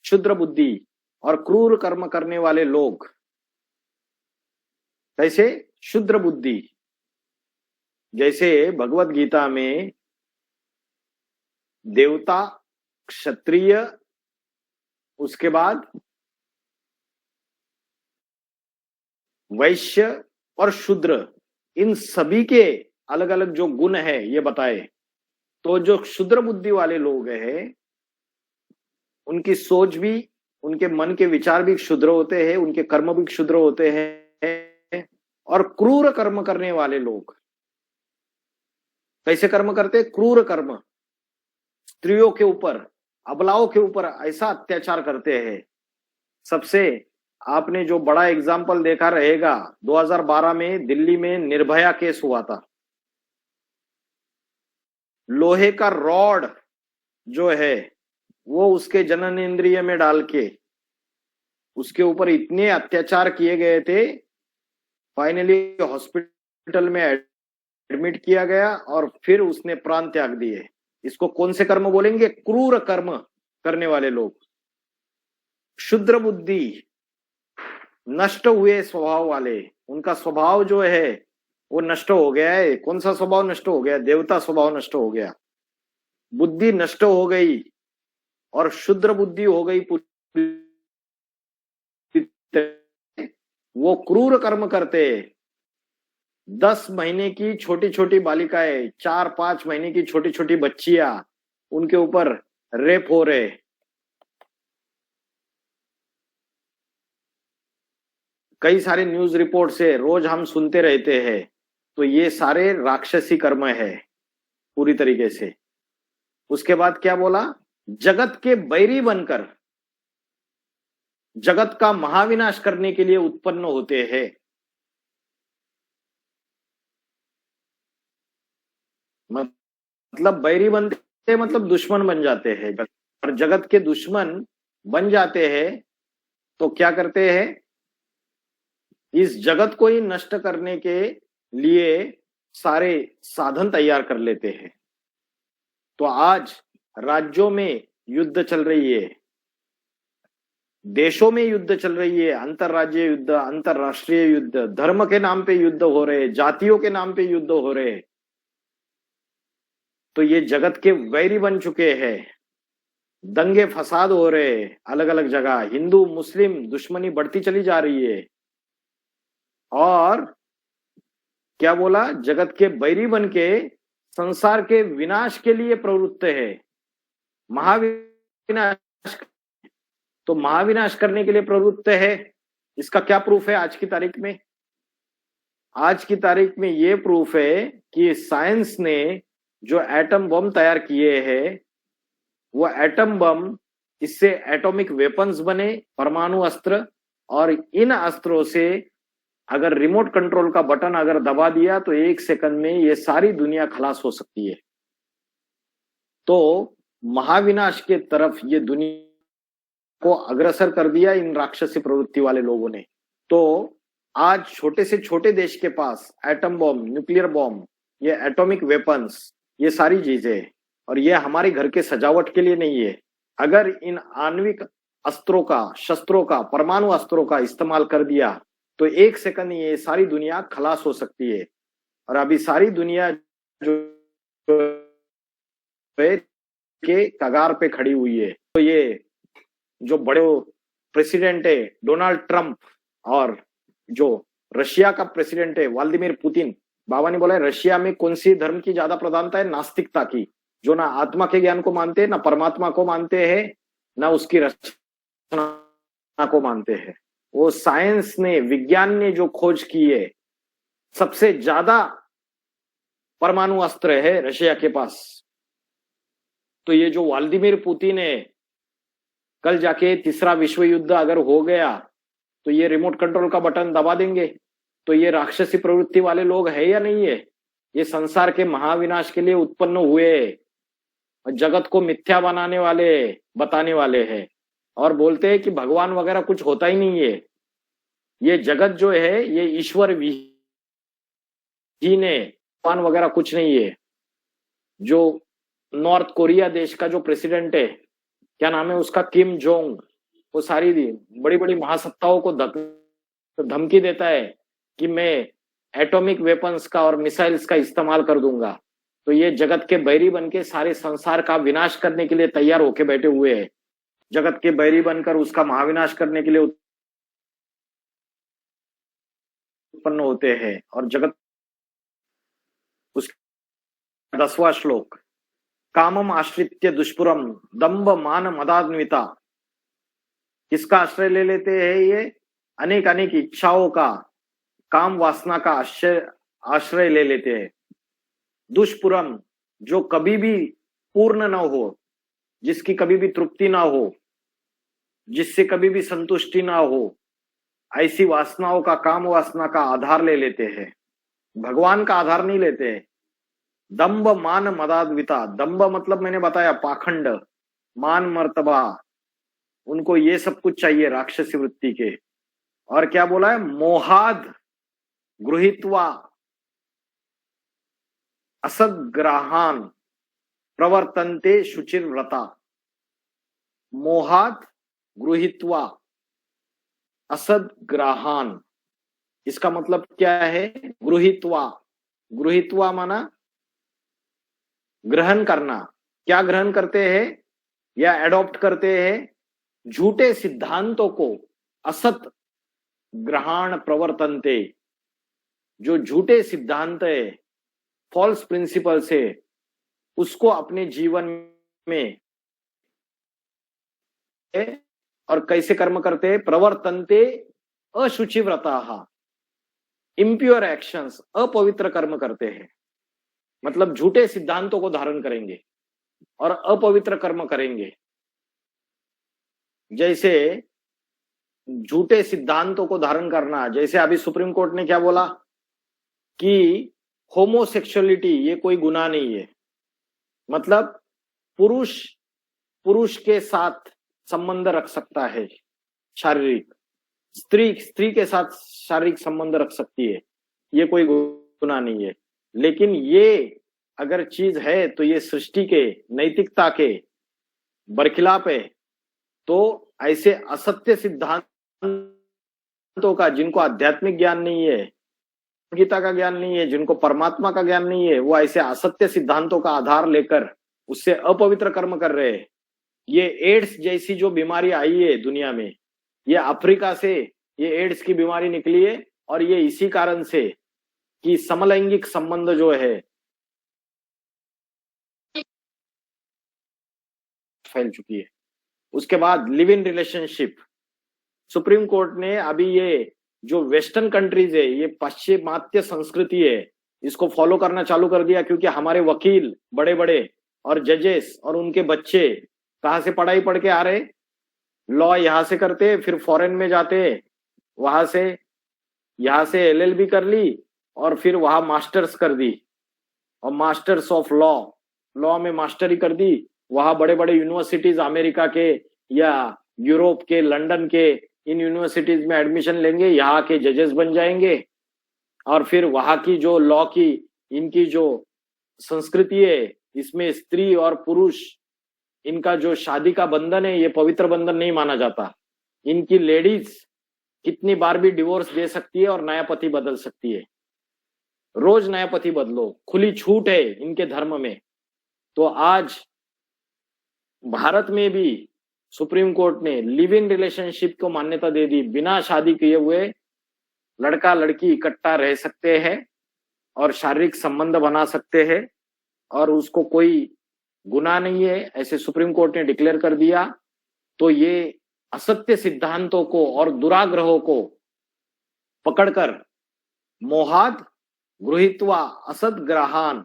Speaker 5: क्षुद्र बुद्धि और क्रूर कर्म करने वाले लोग। कैसे? क्षुद्र बुद्धि, जैसे भगवत गीता में देवता, क्षत्रिय, उसके बाद वैश्य और शूद्र, इन सभी के अलग अलग जो गुण है ये बताए। तो जो क्षुद्र बुद्धि वाले लोग हैं, उनकी सोच भी, उनके मन के विचार भी क्षुद्र होते हैं, उनके कर्म भी क्षुद्र होते हैं, और क्रूर कर्म करने वाले लोग। कैसे कर्म करते? क्रूर कर्म, स्त्रियों के ऊपर, अबलाओं के ऊपर ऐसा अत्याचार करते हैं। सबसे आपने जो बड़ा एग्जाम्पल देखा रहेगा, 2012 में दिल्ली में निर्भया केस हुआ था। लोहे का रॉड जो है वो उसके जननेंद्रिय में डाल के उसके ऊपर इतने अत्याचार किए गए थे, फाइनली हॉस्पिटल में एडमिट किया गया और फिर उसने प्राण त्याग दिए। इसको कौन से कर्म बोलेंगे? क्रूर कर्म करने वाले लोग, क्षुद्र बुद्धि, नष्ट हुए स्वभाव वाले। उनका स्वभाव जो है वो नष्ट हो गया है। कौन सा स्वभाव नष्ट हो गया? देवता स्वभाव नष्ट हो गया, बुद्धि नष्ट हो गई और शुद्र बुद्धि हो गई पूरी। वो क्रूर कर्म करते। 10 महीने की छोटी छोटी बालिकाएं, 4-5 महीने की छोटी छोटी बच्चियां, उनके ऊपर रेप हो रहे। कई सारे न्यूज रिपोर्ट से रोज हम सुनते रहते हैं। तो ये सारे राक्षसी कर्म है पूरी तरीके से। उसके बाद क्या बोला? जगत के बैरी बनकर जगत का महाविनाश करने के लिए उत्पन्न होते हैं। मतलब बैरी बनते मतलब दुश्मन बन जाते हैं। और जगत के दुश्मन बन जाते हैं तो क्या करते हैं? इस जगत को ही नष्ट करने के लिए सारे साधन तैयार कर लेते हैं। तो आज राज्यों में युद्ध चल रही है, देशों में युद्ध चल रही है, अंतरराज्यीय युद्ध, अंतरराष्ट्रीय युद्ध, धर्म के नाम पे युद्ध हो रहे, जातियों के नाम पे युद्ध हो रहे। तो ये जगत के वैरी बन चुके हैं। दंगे फसाद हो रहे अलग अलग जगह, हिंदू मुस्लिम दुश्मनी बढ़ती चली जा रही है। और क्या बोला? जगत के बैरी बन के संसार के विनाश के लिए प्रवृत्त है, महाविनाश। तो महाविनाश करने के लिए प्रवृत्त है। इसका क्या प्रूफ है आज की तारीख में? आज की तारीख में ये प्रूफ है कि साइंस ने जो एटम बम तैयार किए हैं, वो एटम बम, इससे एटॉमिक वेपन्स बने, परमाणु अस्त्र। और इन अस्त्रों से अगर रिमोट कंट्रोल का बटन अगर दबा दिया तो 1 सेकंड में ये सारी दुनिया खलास हो सकती है। तो महाविनाश के तरफ ये दुनिया को अग्रसर कर दिया इन राक्षसी प्रवृत्ति वाले लोगों ने। तो आज छोटे से छोटे देश के पास एटम बम, न्यूक्लियर बम, ये एटॉमिक वेपन्स, ये सारी चीजें, और ये हमारे घर के सजावट के लिए नहीं है। अगर इन आणविक अस्त्रों का, शस्त्रों का, परमाणु अस्त्रों का इस्तेमाल कर दिया तो 1 सेकंड ये सारी दुनिया खलास हो सकती है। और अभी सारी दुनिया जो के कगार पे खड़ी हुई है। तो ये जो बड़े प्रेसिडेंट है डोनाल्ड ट्रंप, और जो रशिया का प्रेसिडेंट है व्लादिमीर पुतिन, बाबा ने बोला है रशिया में कौन सी धर्म की ज्यादा प्रधानता है? नास्तिकता की, जो ना आत्मा के ज्ञान को मानते हैं, ना परमात्मा को मानते हैं, ना उसकी रचना को मानते हैं। वो साइंस ने, विज्ञान ने जो खोज की है, सबसे ज्यादा परमाणु अस्त्र है रशिया के पास। तो ये जो व्लादिमीर पुतिन है, कल जाके तीसरा विश्व युद्ध अगर हो गया तो ये रिमोट कंट्रोल का बटन दबा देंगे। तो ये राक्षसी प्रवृत्ति वाले लोग है या नहीं है? ये संसार के महाविनाश के लिए उत्पन्न हुए, जगत को मिथ्या बनाने वाले, बताने वाले हैं, और बोलते हैं कि भगवान वगैरह कुछ होता ही नहीं है। ये जगत जो है ये ईश्वर विहीन है, भगवान वगैरह कुछ नहीं है। जो नॉर्थ कोरिया देश का जो प्रेसिडेंट है, क्या नाम है उसका, किम जोंग, वो सारी बड़ी बड़ी महासत्ताओं को धमकी देता है कि मैं एटॉमिक वेपन्स का और मिसाइल्स का इस्तेमाल कर दूंगा। तो ये जगत के बैरी बनके सारे संसार का विनाश करने के लिए तैयार होके बैठे हुए हैं। जगत के बैरी बनकर उसका महाविनाश करने के लिए उत्पन्न होते हैं। और जगत, उस 10वां श्लोक, कामम आश्रित्य दुष्पुरम दंभ मान मदान्विता। किसका आश्रय ले लेते हैं ये? अनेक अनेक इच्छाओं का, काम वासना का आश्रय ले लेते हैं। दुष्पुरम, जो कभी भी पूर्ण न हो, जिसकी कभी भी तृप्ति ना हो, जिससे कभी भी संतुष्टि ना हो, ऐसी वासनाओं का, काम वासना का आधार ले लेते हैं, भगवान का आधार नहीं लेते हैं। दंभ मान मदान्विता, दंभ मतलब मैंने बताया पाखंड, मान मर्तबा, उनको ये सब कुछ चाहिए राक्षसी वृत्ति के। और क्या बोला है, मोहाद गृहीत्वा असद्ग्राहान प्रवर्तन्ते शुचिर्व्रता। मोहाद गृहीत्वा असद्ग्राहान, इसका मतलब क्या है, गृहीत्वा, गृहीत्वा माना ग्रहण करना। क्या ग्रहण करते हैं या एडॉप्ट करते हैं, झूठे सिद्धांतों को, असत ग्रहण प्रवर्तन्ते, जो झूठे सिद्धांत है, फॉल्स प्रिंसिपल्स है, उसको अपने जीवन में और कैसे कर्म करते हैं, प्रवर्तन्ते अशुचिव्रताः, इम्प्योर एक्शंस, अपवित्र कर्म करते हैं। मतलब झूठे सिद्धांतों को धारण करेंगे और अपवित्र कर्म करेंगे। जैसे झूठे सिद्धांतों को धारण करना, जैसे अभी सुप्रीम कोर्ट ने क्या बोला कि होमोसेक्सुअलिटी ये कोई गुनाह नहीं है। मतलब पुरुष के साथ संबंध रख सकता है शारीरिक, स्त्री के साथ शारीरिक संबंध रख सकती है, ये कोई गुनाह नहीं है। लेकिन ये अगर चीज है तो ये सृष्टि के नैतिकता के बरखिलाफ है। तो ऐसे असत्य सिद्धांतों का, जिनको आध्यात्मिक ज्ञान नहीं है, गीता का ज्ञान नहीं है, जिनको परमात्मा का ज्ञान नहीं है, वो ऐसे असत्य सिद्धांतों का आधार लेकर उससे अपवित्र कर्म कर रहे हैं। ये एड्स जैसी जो बीमारी आई है दुनिया में, ये अफ्रीका से ये एड्स की बीमारी निकली है, और ये इसी कारण से कि समलैंगिक संबंध जो है फैल चुकी है। उसके बाद live in relationship, supreme court ने अभी ये जो वेस्टर्न कंट्रीज है, ये पाश्चिमात्य संस्कृति है, इसको फॉलो करना चालू कर दिया। क्योंकि हमारे वकील बड़े बड़े और जजेस और उनके बच्चे कहाँ से पढ़ाई पढ़ के आ रहे, लॉ यहाँ से करते, फिर फॉरेन में जाते, वहां से यहाँ से LLB कर ली और फिर वहां मास्टर्स कर दी, और मास्टर्स ऑफ लॉ में मास्टरी कर दी। वहां बड़े बड़े यूनिवर्सिटीज अमेरिका के या यूरोप के, लंदन के, इन यूनिवर्सिटीज में एडमिशन लेंगे, यहाँ के जजेस बन जाएंगे, और फिर वहां की जो लॉ की इनकी जो संस्कृति है, इसमें स्त्री और पुरुष इनका जो शादी का बंधन है, ये पवित्र बंधन नहीं माना जाता। इनकी लेडीज कितनी बार भी डिवोर्स दे सकती है और नया पति बदल सकती है, रोज नया पति बदलो, खुली छूट है इनके धर्म में। तो आज भारत में भी सुप्रीम कोर्ट ने लिव इन रिलेशनशिप को मान्यता दे दी। बिना शादी किए हुए लड़का लड़की इकट्ठा रह सकते हैं और शारीरिक संबंध बना सकते हैं, और उसको कोई गुनाह नहीं है, ऐसे सुप्रीम कोर्ट ने डिक्लेयर कर दिया। तो ये असत्य सिद्धांतों को और दुराग्रहों को पकड़कर मोहाद गृहीत्वा असद्ग्रहान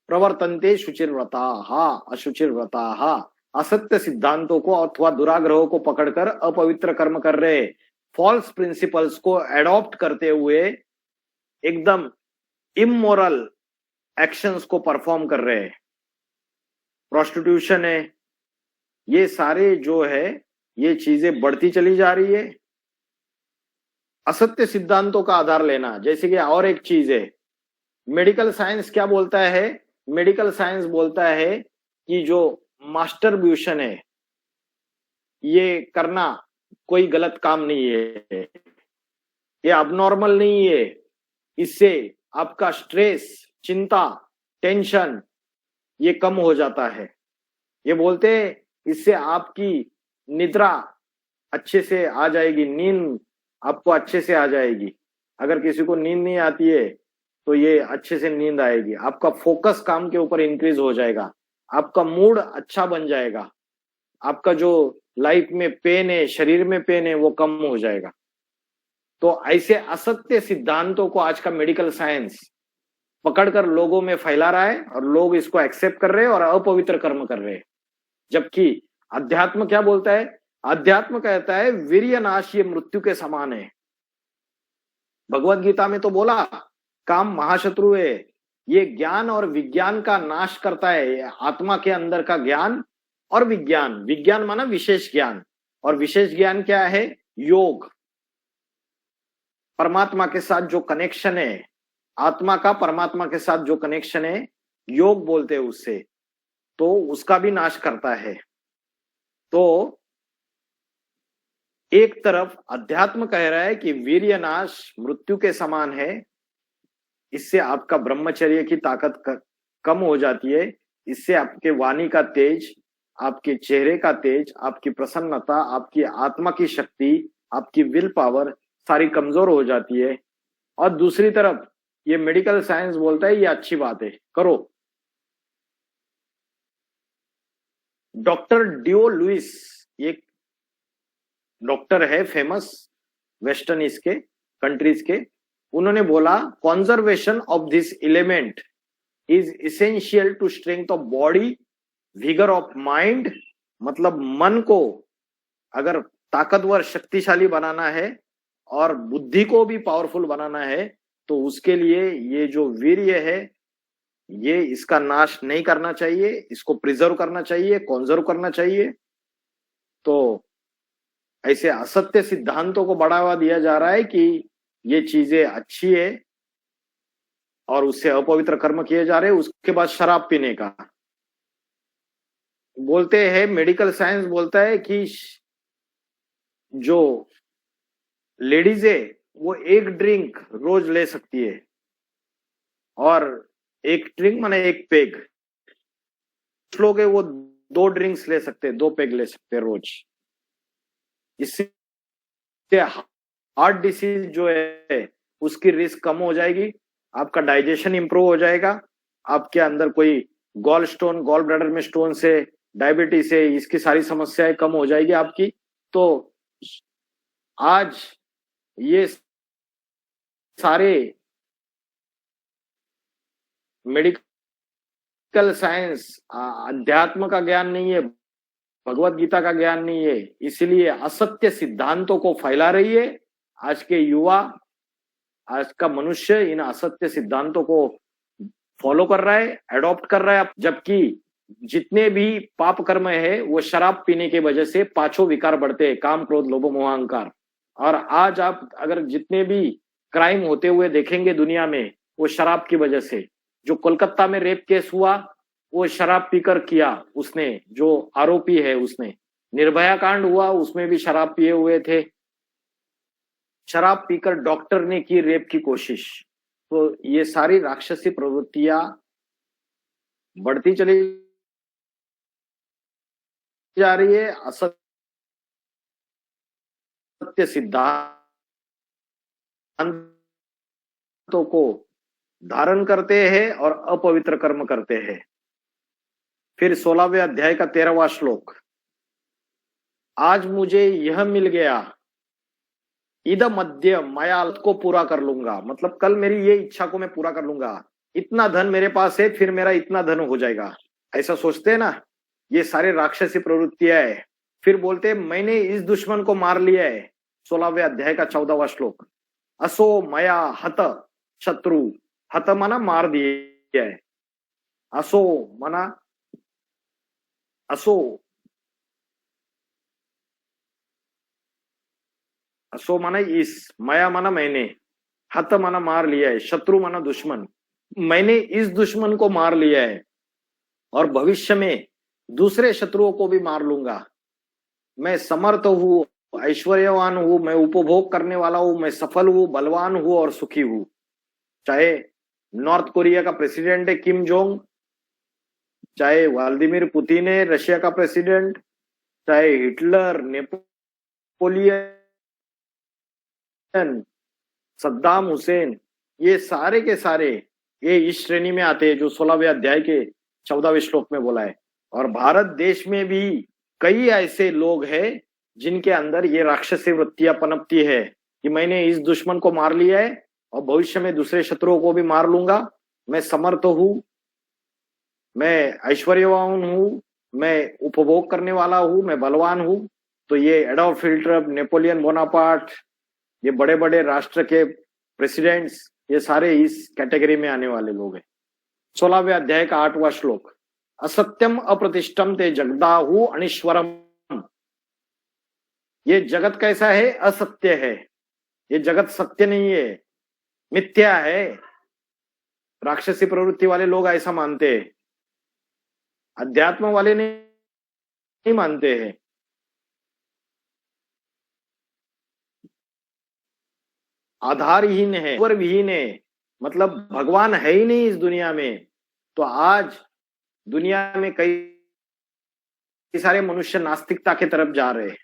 Speaker 5: प्रवर्तन्ते शुचिर्व्रताः अशुचिर्व्रताः, असत्य सिद्धांतों को अथवा दुराग्रहों को पकड़कर अपवित्र कर्म कर रहे, फॉल्स प्रिंसिपल्स को एडॉप्ट करते हुए एकदम इमोरल एक्शंस को परफॉर्म कर रहे हैं। प्रोस्टिट्यूशन है, ये सारे जो है ये चीजें बढ़ती चली जा रही है। असत्य सिद्धांतों का आधार लेना, जैसे कि और एक चीज है, मेडिकल साइंस क्या बोलता है, मेडिकल साइंस बोलता है कि जो मास्टरब्यूशन है ये करना कोई गलत काम नहीं है, ये अबनॉर्मल नहीं है, इससे आपका स्ट्रेस, चिंता, टेंशन ये कम हो जाता है। ये बोलते हैं इससे आपकी निद्रा अच्छे से आ जाएगी, नींद आपको अच्छे से आ जाएगी। अगर किसी को नींद नहीं आती है तो ये अच्छे से नींद आएगी, आपका फोकस काम के ऊपर इंक्रीज हो जाएगा, आपका मूड अच्छा बन जाएगा, आपका जो लाइफ में पेन है, शरीर में पेन है, वो कम हो जाएगा। तो ऐसे असत्य सिद्धांतों को आज का मेडिकल साइंस पकड़कर लोगों में फैला रहा है और लोग इसको एक्सेप्ट कर रहे हैं और अपवित्र कर्म कर रहे हैं। जबकि अध्यात्म क्या बोलता है? अध्यात्म कहता है वीर्यनाश ये मृत्यु के समान है। भगवत गीता में तो बोला काम महाशत्रु है, ये ज्ञान और विज्ञान का नाश करता है। ये आत्मा के अंदर का ज्ञान और विज्ञान, विज्ञान माना विशेष ज्ञान, और विशेष ज्ञान क्या है? योग, परमात्मा के साथ जो कनेक्शन है, आत्मा का परमात्मा के साथ जो कनेक्शन है, योग बोलते हैं उससे, तो उसका भी नाश करता है। तो एक तरफ अध्यात्म कह रहा है कि वीर्य नाश मृत्यु के समान है, इससे आपका ब्रह्मचर्य की ताकत कम हो जाती है, इससे आपके वाणी का तेज, आपके चेहरे का तेज, आपकी प्रसन्नता, आपकी आत्मा की शक्ति, आपकी विल पावर सारी कमजोर हो जाती है। और दूसरी तरफ ये मेडिकल साइंस बोलता है ये अच्छी बात है, करो। डॉक्टर डिओ लुइस एक डॉक्टर है फेमस वेस्टर्न इसके कंट्रीज के, उन्होंने बोला conservation of this element is essential to strength of body, vigour of mind. मतलब मन को अगर ताकतवर शक्तिशाली बनाना है और बुद्धि को भी पावरफुल बनाना है तो उसके लिए ये जो वीर्य है ये इसका नाश नहीं करना चाहिए, इसको प्रिजर्व करना चाहिए, कॉन्जर्व करना चाहिए। तो ऐसे असत्य सिद्धांतों को बढ़ावा दिया जा रहा है कि ये चीजें अच्छी है और उससे अपवित्र कर्म किए जा रहे हैं। उसके बाद शराब पीने का बोलते हैं, मेडिकल साइंस बोलता है कि जो लेडीज है वो एक ड्रिंक रोज ले सकती है, और एक ड्रिंक माने एक पेग, कुछ लोग है वो 2 ड्रिंक्स ले सकते हैं, 2 पेग ले सकते हैं रोज। इससे हार्ट डिसीज जो है उसकी रिस्क कम हो जाएगी, आपका डाइजेशन इंप्रूव हो जाएगा, आपके अंदर कोई गॉल स्टोन, गॉल ब्लैडर में स्टोन से, डायबिटीज है, इसकी सारी समस्याएं कम हो जाएगी आपकी। तो आज ये सारे मेडिकल साइंस अध्यात्म का ज्ञान नहीं है, भगवत गीता का ज्ञान नहीं है, इसलिए असत्य सिद्धांतों को फैला रही है। आज के युवा, आज का मनुष्य इन असत्य सिद्धांतों को फॉलो कर रहा है, एडॉप्ट कर रहा है। जबकि जितने भी पाप कर्म है वो शराब पीने की वजह से 5 विकार बढ़ते हैं, काम, क्रोध, लोभ, मोह, अहंकार। और आज आप अगर जितने भी क्राइम होते हुए देखेंगे दुनिया में, वो शराब की वजह से। जो कोलकाता में रेप केस हुआ वो शराब पीकर किया उसने, जो आरोपी है उसने। निर्भया कांड हुआ उसमें भी शराब पिए हुए थे, शराब पीकर डॉक्टर ने की रेप की कोशिश। तो ये सारी राक्षसी प्रवृत्तियां बढ़ती चली जा रही है, असत्य सिद्धांतों को धारण करते हैं और अपवित्र कर्म करते हैं। फिर 16वें अध्याय का 13वां श्लोक, आज मुझे यह मिल गया, इद मध्य माया को पूरा कर लूंगा। मतलब कल मेरी ये इच्छा को मैं पूरा कर लूंगा, इतना धन मेरे पास है, फिर मेरा इतना धन हो जाएगा, ऐसा सोचते हैं ना। ये सारे राक्षसी प्रवृत्तियां है। फिर बोलते हैं मैंने इस दुश्मन को मार लिया है। 16वें अध्याय का 14वां श्लोक, असो मया हत शत्रु, हत माना मार दिया है, असो माना असो माना इस, मया माना मैंने, हत माना मार लिया है, शत्रु माना दुश्मन। मैंने इस दुश्मन को मार लिया है और भविष्य में दूसरे शत्रुओं को भी मार लूंगा। मैं समर्थ हूं, ऐश्वर्यवान हूं, मैं उपभोग करने वाला हूं, मैं सफल हूं, बलवान हूं और सुखी हूं। चाहे नॉर्थ कोरिया का प्रेसिडेंट है किम जोंग, चाहे व्लादिमीर पुतिन है रशिया का प्रेसिडेंट, चाहे हिटलर, नेपोलियन, सद्दाम हुसैन, ये सारे के सारे ये इस श्रेणी में आते हैं जो 16वें अध्याय के 14वें श्लोक में बोला है। और भारत देश में भी कई ऐसे लोग हैं जिनके अंदर ये राक्षसी वृत्तियां पनपती है। कि मैंने इस दुश्मन को मार लिया है और भविष्य में दूसरे शत्रुओं को भी मार लूंगा, मैं समर्थ हूं, मैं ऐश्वर्यवान हूं, मैं उपभोग करने वाला हूं, मैं बलवान हूं। तो ये एडोल्फ हिटलर, नेपोलियन बोनापार्ट, ये बड़े बड़े राष्ट्र के प्रेसिडेंट्स, ये सारे इस कैटेगरी में आने वाले लोग हैं। 16वें अध्याय का 8वां श्लोक, असत्यम अप्रतिष्ठम ते जगदाहु अनिश्वरम। ये जगत कैसा है? असत्य है। ये जगत सत्य नहीं है, मिथ्या है। राक्षसी प्रवृत्ति वाले लोग ऐसा मानते हैं, अध्यात्म वाले नहीं मानते हैं। आधारहीन है, ईश्वर विहीन है, मतलब भगवान है ही नहीं इस दुनिया में। तो आज दुनिया में कई सारे मनुष्य नास्तिकता की तरफ जा रहे हैं।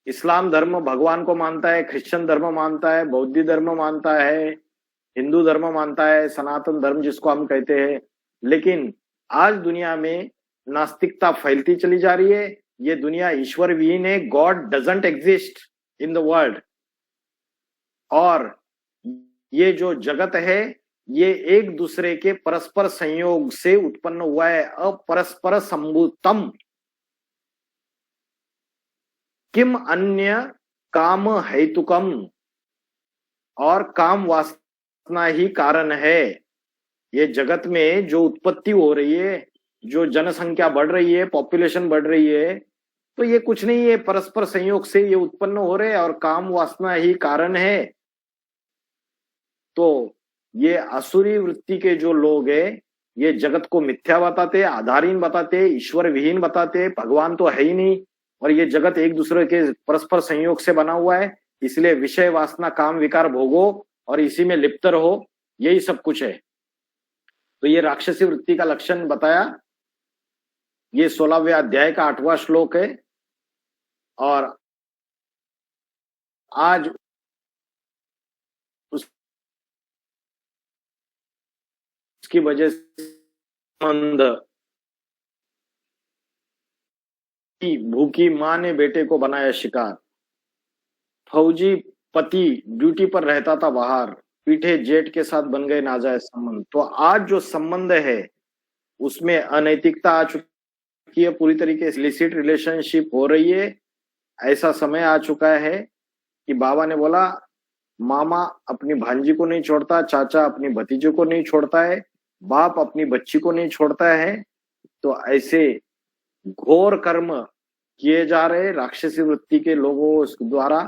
Speaker 5: इस्लाम धर्म भगवान को मानता है, क्रिश्चियन धर्म मानता है, बौद्ध धर्म मानता है, हिंदू धर्म मानता है, सनातन धर्म जिसको हम कहते हैं। लेकिन आज दुनिया में नास्तिकता फैलती चली जा रही है। ये दुनिया ईश्वर विहीन है, God doesn't exist in the world. और ये जो जगत है ये एक दूसरे के परस्पर संयोग से उत्पन्न हुआ है। अपरस्पर संभूतम किम अन्य काम हेतुकम, और काम वासना ही कारण है। ये जगत में जो उत्पत्ति हो रही है, जो जनसंख्या बढ़ रही है, पॉपुलेशन बढ़ रही है, तो ये कुछ नहीं है, परस्पर संयोग से ये उत्पन्न हो रहे हैं और काम वासना ही कारण है। तो ये असुरी वृत्ति के जो लोग हैं, ये जगत को मिथ्या बताते, आधारहीन बताते, ईश्वर विहीन बताते, भगवान तो है ही नहीं, और ये जगत एक दूसरे के परस्पर संयोग से बना हुआ है। इसलिए विषय वासना काम विकार भोगो और इसी में लिप्त रहो, यही सब कुछ है। तो ये राक्षसी वृत्ति का लक्षण बताया। ये 16वें अध्याय का 8वां श्लोक है। और आज उसकी वजह से मंद भूखी मां ने बेटे को बनाया शिकार, फौजी पति ड्यूटी पर रहता था बाहर, पीठे जेठ के साथ बन गए नाजायज संबंध। तो आज जो संबंध है उसमें अनैतिकता आ चुकी है, पूरी तरीके से इलिसिट रिलेशनशिप हो रही है। ऐसा समय आ चुका है कि बाबा ने बोला मामा अपनी भांजी को नहीं छोड़ता, चाचा अपनी भतीजे को नहीं छोड़ता है, बाप अपनी बच्ची को नहीं छोड़ता है। तो ऐसे घोर कर्म किए जा रहे राक्षसी वृत्ति के लोगों द्वारा।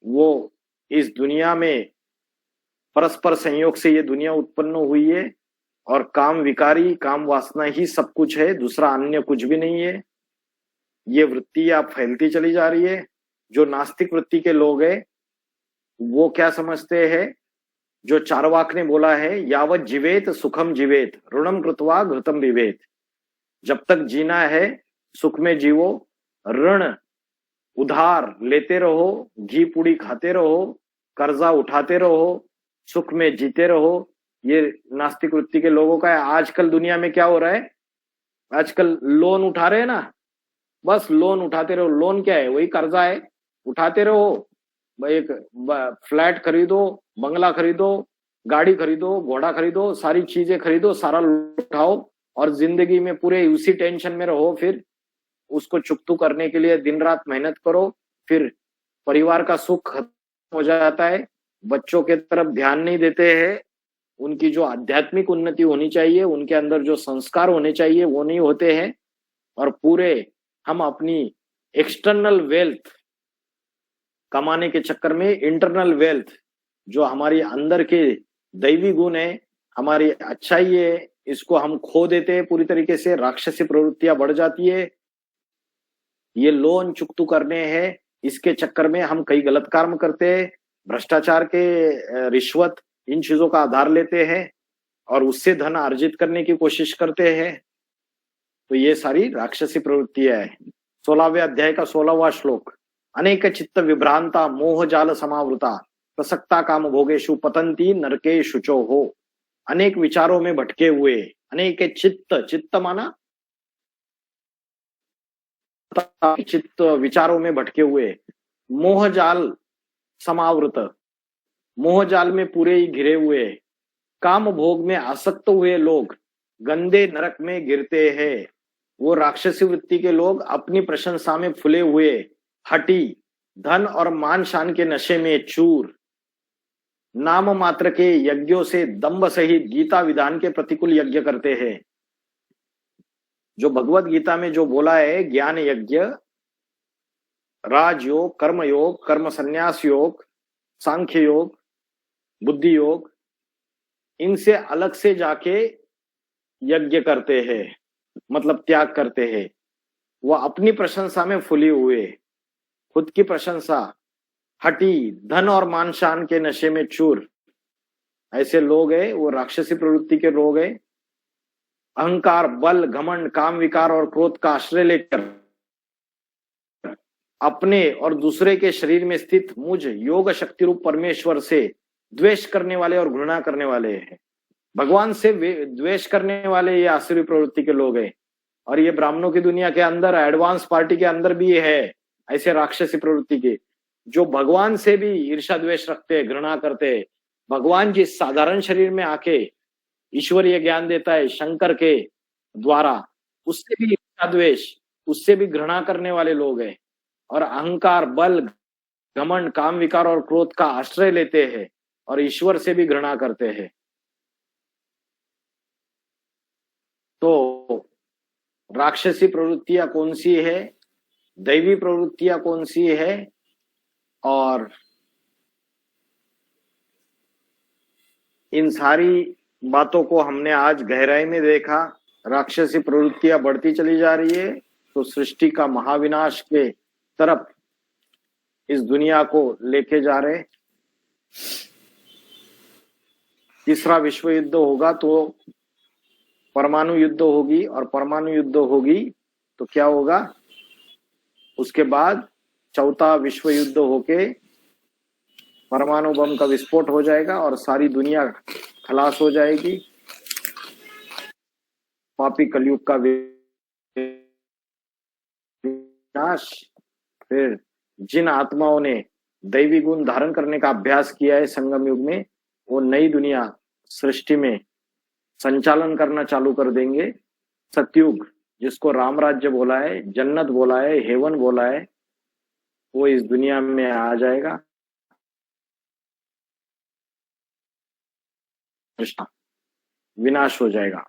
Speaker 5: वो इस दुनिया में परस्पर संयोग से ये दुनिया उत्पन्न हुई है और काम विकारी, काम वासना ही सब कुछ है, दूसरा अन्य कुछ भी नहीं है। ये वृत्ति आप फैलती चली जा रही है। जो नास्तिक वृत्ति के लोग हैं वो क्या समझते हैं, जो चारवाक ने बोला है, यावत जीवेत सुखम जीवेत ऋणम कृत्वा घृतम विवेत। जब तक जीना है सुख में जीवो, ऋण उधार लेते रहो, घी पूड़ी खाते रहो, कर्जा उठाते रहो, सुख में जीते रहो। ये नास्तिक वृत्ति के लोगों का है। आजकल दुनिया में क्या हो रहा है, आजकल लोन उठा रहे हैं ना, बस लोन उठाते रहो। लोन क्या है, वही कर्जा है, उठाते रहो। एक फ्लैट खरीदो, बंगला खरीदो, गाड़ी खरीदो, घोड़ा खरीदो, सारी चीजें खरीदो, सारा उठाओ और जिंदगी में पूरे उसी टेंशन में रहो। फिर उसको चुकतू करने के लिए दिन रात मेहनत करो, फिर परिवार का सुख खत्म हो जाता है। बच्चों के तरफ ध्यान नहीं देते हैं, उनकी जो आध्यात्मिक उन्नति होनी चाहिए, उनके अंदर जो संस्कार होने चाहिए वो नहीं होते हैं। और पूरे हम अपनी एक्सटर्नल वेल्थ कमाने के चक्कर में इंटरनल वेल्थ, जो हमारी अंदर के दैवी गुण है, हमारी अच्छाई है, इसको हम खो देते हैं पूरी तरीके से। राक्षसी प्रवृत्तियां बढ़ जाती है। ये लोन चुकतू करने हैं, इसके चक्कर में हम कई गलत कर्म करते हैं, भ्रष्टाचार के, रिश्वत, इन चीजों का आधार लेते हैं और उससे धन अर्जित करने की कोशिश करते हैं। तो ये सारी राक्षसी प्रवृत्तियां है। 16वें अध्याय का 16वां श्लोक, अनेक चित्त विभ्रांता मोह जाल समावृता प्रसक्ता काम भोगेशु पतंती नरके शुचो हो। अनेक विचारों में भटके हुए, अनेक चित्त, चित्त माना चित्त, विचारों में भटके हुए, मोहजाल समावृत, मोहजाल में पूरे ही घिरे हुए, काम भोग में आसक्त हुए लोग गंदे नरक में गिरते हैं। वो राक्षसी वृत्ति के लोग अपनी प्रशंसा में फुले हुए, हटी, धन और मान शान के नशे में चूर, नाम मात्र के यज्ञों से दंभ सहित गीता विधान के प्रतिकूल यज्ञ करते हैं। जो भगवत गीता में जो बोला है, ज्ञान यज्ञ, राजयोग, कर्म योग, कर्म संन्यास योग, सांख्य योग, बुद्धि योग, इनसे अलग से जाके यज्ञ करते हैं, मतलब त्याग करते हैं। वह अपनी प्रशंसा में फुली हुए, खुद की प्रशंसा, हटी, धन और मान शान के नशे में चूर, ऐसे लोग हैं, वो राक्षसी प्रवृत्ति के लोग हैं। अहंकार, बल, घमंड, काम विकार और क्रोध का आश्रय लेकर अपने और दूसरे के शरीर में स्थित मुझ योग शक्ति रूप परमेश्वर से द्वेष करने वाले और घृणा करने वाले हैं। भगवान से द्वेष करने वाले ये आसुरी प्रवृत्ति के लोग हैं। और ये ब्राह्मणों की दुनिया के अंदर, एडवांस पार्टी के अंदर भी है ऐसे राक्षसी प्रवृत्ति के, जो भगवान से भी ईर्ष्या द्वेष रखते हैं, घृणा करते हैं। भगवान जिस साधारण शरीर में आके ईश्वरीय ज्ञान देता है शंकर के द्वारा, उससे भी ईर्ष्या द्वेष, उससे भी घृणा करने वाले लोग हैं। और अहंकार, बल, घमंड, काम विकार और क्रोध का आश्रय लेते हैं और ईश्वर से भी घृणा करते हैं। तो राक्षसी प्रवृत्तियां कौन सी है, दैवी प्रवृत्तियां कौन सी है, और इन सारी बातों को हमने आज गहराई में देखा। राक्षसी प्रवृत्तियां बढ़ती चली जा रही है तो सृष्टि का महाविनाश के तरफ इस दुनिया को लेके जा रहे। तीसरा विश्व युद्ध होगा तो परमाणु युद्ध होगी, और परमाणु युद्ध होगी तो क्या होगा, उसके बाद चौथा विश्व युद्ध होके परमाणु बम का विस्फोट हो जाएगा और सारी दुनिया खलास हो जाएगी। पापी कलयुग का विनाश। फिर जिन आत्माओं ने दैवी गुण धारण करने का अभ्यास किया है संगम युग में, वो नई दुनिया सृष्टि में संचालन करना चालू कर देंगे। सतयुग, जिसको राम राज्य बोला है, जन्नत बोला है, हेवन बोला है, वो इस दुनिया में आ जाएगा। विनाश हो जाएगा।